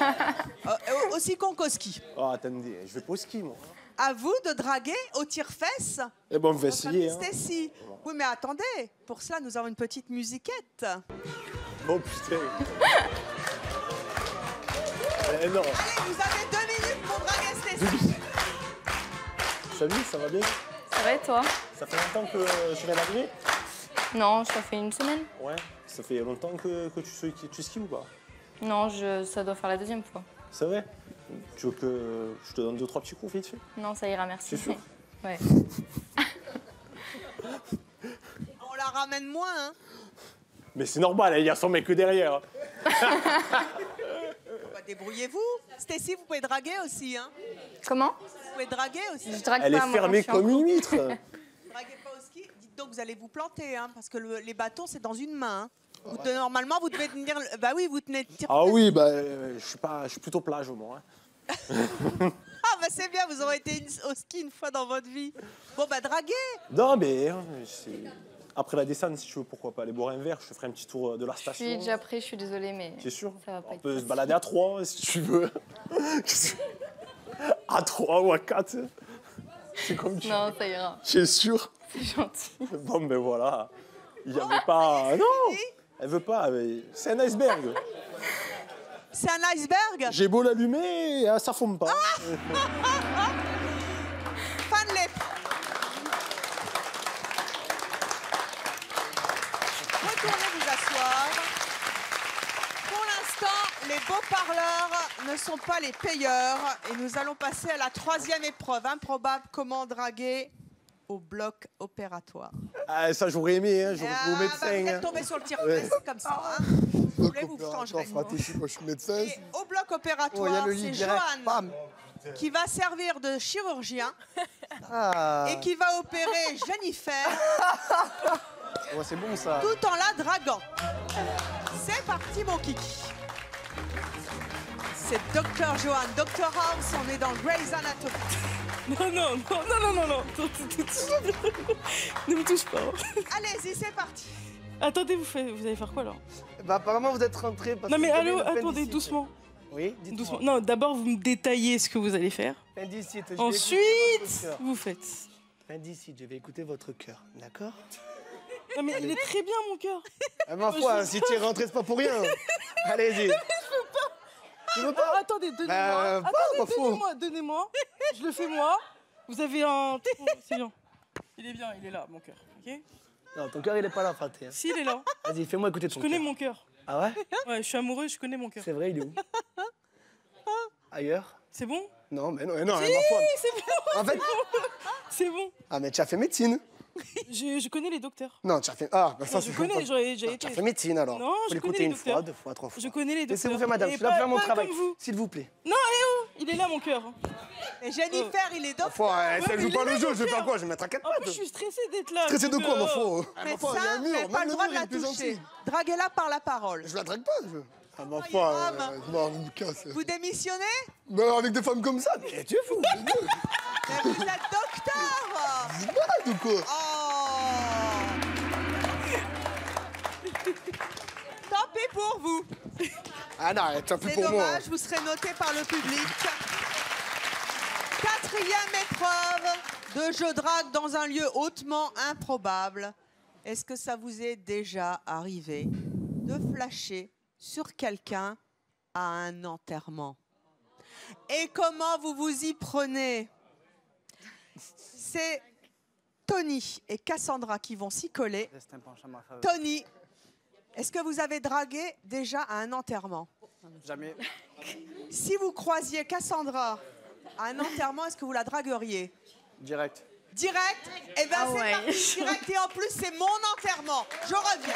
Aussi con qu'au ski. Ah, attendez, je vais pas au ski, moi. À vous de draguer au tire-fesse. Eh ben, on va essayer, hein. Stécie. Oui, mais attendez. Pour cela, nous avons une petite musiquette. Oh, putain. Eh non. Allez, vous avez 2 minutes pour draguer Stécie. Samy, ça va bien? Ça va et toi? Ça fait longtemps que je viens d'arriver? Non, ça fait une semaine. Ouais. Ça fait longtemps que tu skis ou pas? Non, ça doit faire la deuxième fois. C'est vrai? Tu veux que je te donne 2-3 petits cours vite fait? Non, ça ira, merci. C'est sûr? Ouais. On la ramène moins, hein. Mais c'est normal, il y a son mec que derrière. Bah, débrouillez-vous. Stécie, vous pouvez draguer aussi, hein. Comment? Vous pouvez draguer aussi. Je drague Elle pas, est moi, fermée je suis en comme une couple. huître. Draguez pas au ski. Dites donc, vous allez vous planter, hein, parce que les bâtons, c'est dans une main. Hein. Normalement, vous devez tenir. Bah oui, vous tenez le tire-fesse. Ah oui, bah, je suis plutôt plage, moi. Hein. Ah, bah c'est bien, vous aurez été au ski une fois dans votre vie. Bon, bah draguez. Non, mais hein, après la descente, si tu veux, pourquoi pas aller boire un verre, je te ferai un petit tour de la Je station. suis déjà prêt, je suis désolée, mais C'est sûr. ça va pas On être peut se possible. balader à 3 si tu veux. À 3 ou à 4. C'est comme tu Non, ça ira. C'est sûr. C'est gentil. Bon, ben voilà. Il n'y avait pas. Non, elle veut pas. Mais c'est un iceberg. C'est un iceberg. J'ai beau l'allumer, ça fume pas. Fin de l'ép. Retournez vous asseoir. Pour l'instant, les beaux parleurs ne sont pas les payeurs. Et nous allons passer à la 3e épreuve improbable, comment draguer au bloc opératoire. Ah, ça, j'aurais aimé, hein. J'aurais trouvé au Bah, médecin. vous êtes hein. tombé sur le tire-fesse comme ça. Hein. Vous voulez, vous changerez. Stratégie, moi je suis médecin. Et au bloc Oh, il y a opératoire, le lit c'est direct. Johan Bam. qui va servir de chirurgien Ah. et qui va opérer Jennifer Ouais, c'est bon ça. tout en la draguant. C'est parti, mon kiki. C'est Dr Johan, Dr House, on est dans Grey's Anatomy. Non, non, non, non, non, non, non. Tout de suite. Ne me touche pas. Allez-y, c'est parti. Attendez, vous allez faire quoi alors? Bah, apparemment, vous êtes rentrés parce Non que mais vous avez allô, une attendez, appendicite. doucement. Oui, dites-moi. Doucement. Non, d'abord vous me détaillez ce que vous allez faire. Appendicite, je vais écouter Ensuite, votre cœur. vous faites. Appendicite, je vais écouter votre cœur, d'accord? Non mais il est très bien mon cœur. Ah, ma foi, si tu es rentré, c'est pas pour rien. Allez-y. Tu veux pas? Attendez, donnez-moi. Bah, Attendez, pas, donnez-moi. Je le fais moi. Vous avez un. C'est bien. Il est bien, il est là, mon cœur. Ok. Non, ton cœur, il est pas là, Faté. Hein. Si, il est là. Vas-y, fais-moi écouter ton Je connais cœur. mon cœur. Ah ouais? Ouais, je suis amoureux, je connais mon cœur. C'est vrai, il est où? Ailleurs? C'est bon? Non, mais non, Si, ma foi. c'est bon. En fait... C'est bon. Ah, mais tu as fait médecine? Je connais les docteurs. Non, tu as fait... Ah, bah ça, Je connais, j'ai été. Tu as fait médecine, alors. Non, Faut je l'écouter connais les une fois, docteurs. 2 fois, 3 fois. Je connais les docteurs. Laissez-vous faire, madame, Et je suis là pour faire mon pas travail. comme vous. S'il vous plaît. Non, il est là, mon cœur. Et Jennifer, il est docteur. Faut, si elle mais joue il pas est le là, jeu, mon je vais faire cœur. quoi? Je vais mettre à 4 En pattes. plus, je suis stressée d'être là. Stressé de donc, quoi, ma foi? Médecin, il y a un mur, vous n'avez pas même le droit mur, de la il est plus toucher. gentil. Draguez-la par la parole. Je la drague pas, je... Ah, ma foi, non, vous me cassez. Vous démissionnez? Ben, avec des femmes comme ça, mais tu es fou. Mais vous êtes docteur. Vous êtes malade ou quoi? Oh. Tant pis pour vous. Ah non, tant pis C'est pour moi. dommage, vous serez noté par le public. 4e épreuve de jeu drague dans un lieu hautement improbable. Est-ce que ça vous est déjà arrivé de flasher sur quelqu'un à un enterrement? Et comment vous vous y prenez? C'est Tony et Cassandra qui vont s'y coller. Tony, est-ce que vous avez dragué déjà à un enterrement? Jamais. Si vous croisiez Cassandra à un enterrement, est-ce que vous la dragueriez? Direct. Direct? Eh bien, c'est parti, direct. Et en plus, c'est mon enterrement. Je reviens.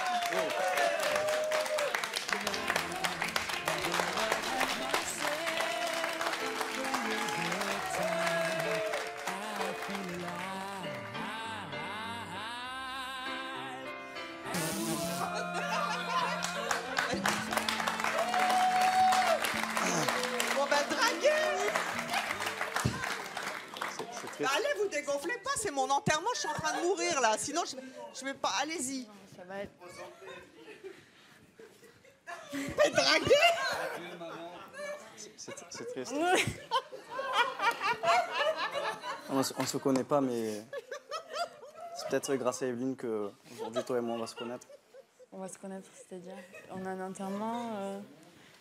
Bon ben, draguez. Bah, allez, vous dégonflez pas, c'est mon enterrement, je suis en train de mourir là. Sinon, je vais pas. Allez-y. Ça va être... Mais draguez. C'est triste. On se connaît pas, mais c'est peut-être grâce à Evelyne que aujourd'hui toi et moi on va se connaître. On va se connaître, c'est-à-dire, on a un enterrement,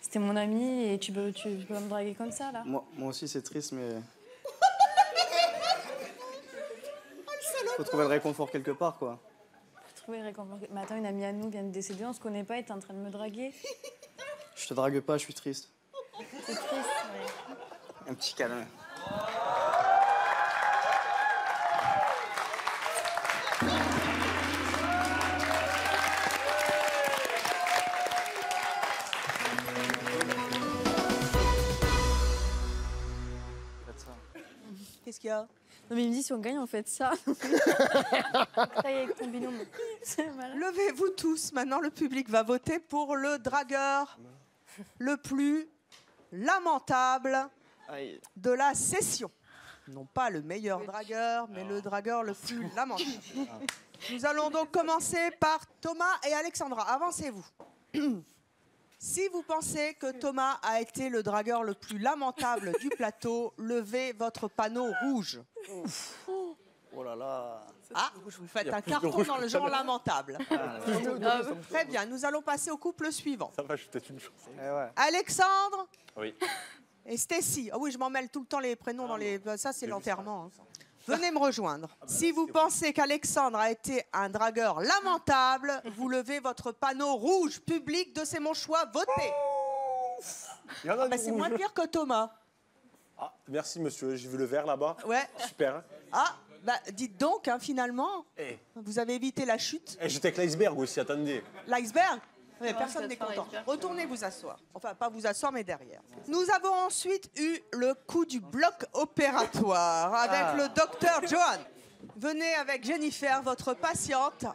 c'était mon ami et tu peux me draguer comme ça, là? Moi aussi c'est triste, mais faut trouver le réconfort quelque part, quoi. Faut trouver le réconfort. Mais attends, une amie à nous vient de décéder, on se connaît pas et t'es en train de me draguer? Je te drague pas, je suis triste. C'est triste, ouais. Un petit câlin. Qu'est-ce qu'il y a? Non mais il me dit si on gagne on fait ça. Ça y est avec ton binôme. Levez-vous tous, maintenant le public va voter pour le dragueur le plus lamentable de la session. Non pas le meilleur dragueur, mais le dragueur le plus lamentable. Nous allons donc commencer par Thomas et Alexandra. Avancez-vous. Si vous pensez que Thomas a été le dragueur le plus lamentable du plateau, levez votre panneau rouge. Oh là là. Ah, vous faites Il y a un plus de carton rouge dans le que genre ça. lamentable. Très bien, nous allons passer au couple suivant. Ça va, je suis peut-être une chance. Alexandre Oui. et Stécie. Ah oui, je m'en mêle tout le temps les prénoms dans les... Ça, c'est l'enterrement. hein. Venez me rejoindre. Si vous pensez qu'Alexandre a été un dragueur lamentable, vous levez votre panneau rouge. Public de C'est mon choix, votez. C'est moins pire que Thomas. Ah, merci monsieur, j'ai vu le verre là-bas. Ouais. Super. Ah, bah dites donc, hein, finalement, Eh, vous avez évité la chute. j'étais avec l'iceberg aussi, attendez. L'iceberg? Mais Non, personne ça n'est te fera content. l'iceberg. Retournez vous asseoir. Enfin, pas vous asseoir, mais derrière. Nous avons ensuite eu le coup du bloc opératoire avec le docteur Johan. Venez avec Jennifer, votre patiente.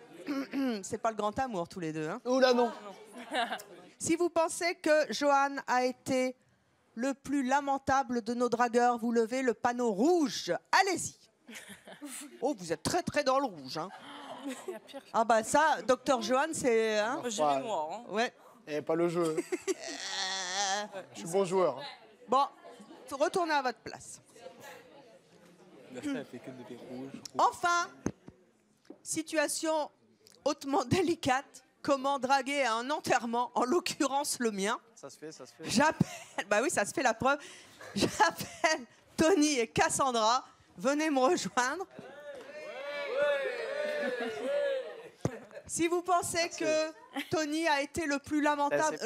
C'est pas le grand amour, tous les deux. Hein. Oula, non. Si vous pensez que Johan a été le plus lamentable de nos dragueurs, vous levez le panneau rouge. Allez-y. Oh, vous êtes très, très dans le rouge. Hein. Ah bah ça, docteur Johan, c'est... Hein J'ai les noirs. Hein. Ouais. Eh, pas le jeu. Je suis bon joueur. Bon, retournez à votre place. Enfin, situation hautement délicate. Comment draguer à un enterrement, en l'occurrence le mien. Ça se fait, ça se fait. J'appelle, bah oui, ça se fait la preuve. J'appelle Tony et Cassandra. Venez me rejoindre. Si vous pensez que Tony a été le plus lamentable,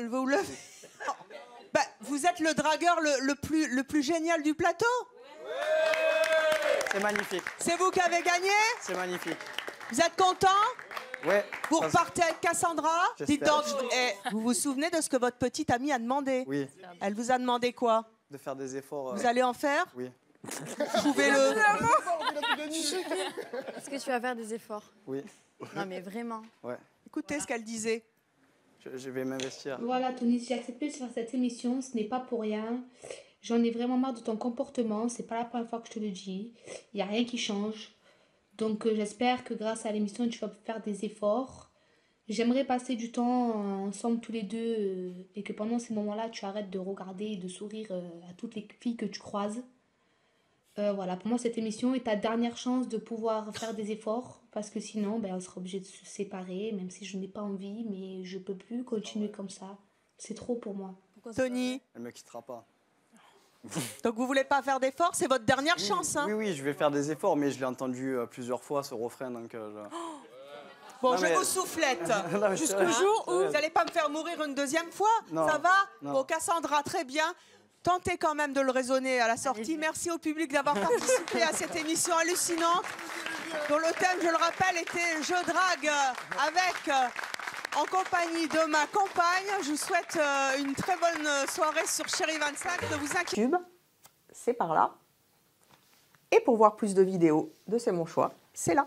vous êtes le dragueur le plus génial du plateau. C'est magnifique. C'est vous qui avez gagné. C'est magnifique. Vous êtes content? Ouais. Vous repartez avec Cassandra. Dites J'espère. donc, vous vous souvenez de ce que votre petite amie a demandé? Oui. Elle vous a demandé quoi? De faire des efforts. Vous allez en faire? Oui. Prouvez-le. Est-ce que tu vas faire des efforts? Oui. Non, mais vraiment. Ouais. Écoutez ce qu'elle disait. Je vais m'investir. Voilà, Tony, si j'ai accepté de faire cette émission, ce n'est pas pour rien. J'en ai vraiment marre de ton comportement. C'est pas la première fois que je te le dis. Il n'y a rien qui change. Donc, j'espère que grâce à l'émission, tu vas faire des efforts. J'aimerais passer du temps ensemble tous les deux et que pendant ces moments-là, tu arrêtes de regarder et de sourire à toutes les filles que tu croises. Voilà, pour moi, cette émission est ta dernière chance de pouvoir faire des efforts parce que sinon, on sera obligé de se séparer, même si je n'ai pas envie, mais je peux plus continuer comme ça. C'est trop pour moi. Tony, Elle me quittera pas. donc vous voulez pas faire d'efforts? C'est votre dernière chance. Hein. Oui, je vais faire des efforts, mais je l'ai entendu plusieurs fois, ce refrain. Donc, Bon, Non, je mais- vous soufflette. Non, mais c'est Jusqu'au vrai. jour où C'est vrai. vous n'allez pas me faire mourir une deuxième fois. Non, Ça va? non. Bon, Cassandra, très bien. Tentez quand même de le raisonner à la sortie. Merci au public d'avoir participé à cette émission hallucinante, dont le thème, je le rappelle, était « Je drague » en compagnie de ma compagne. Je vous souhaite une très bonne soirée sur Chérie 25. Ne vous inquiétez pas. C'est par là. Et pour voir plus de vidéos de C'est mon choix, c'est là.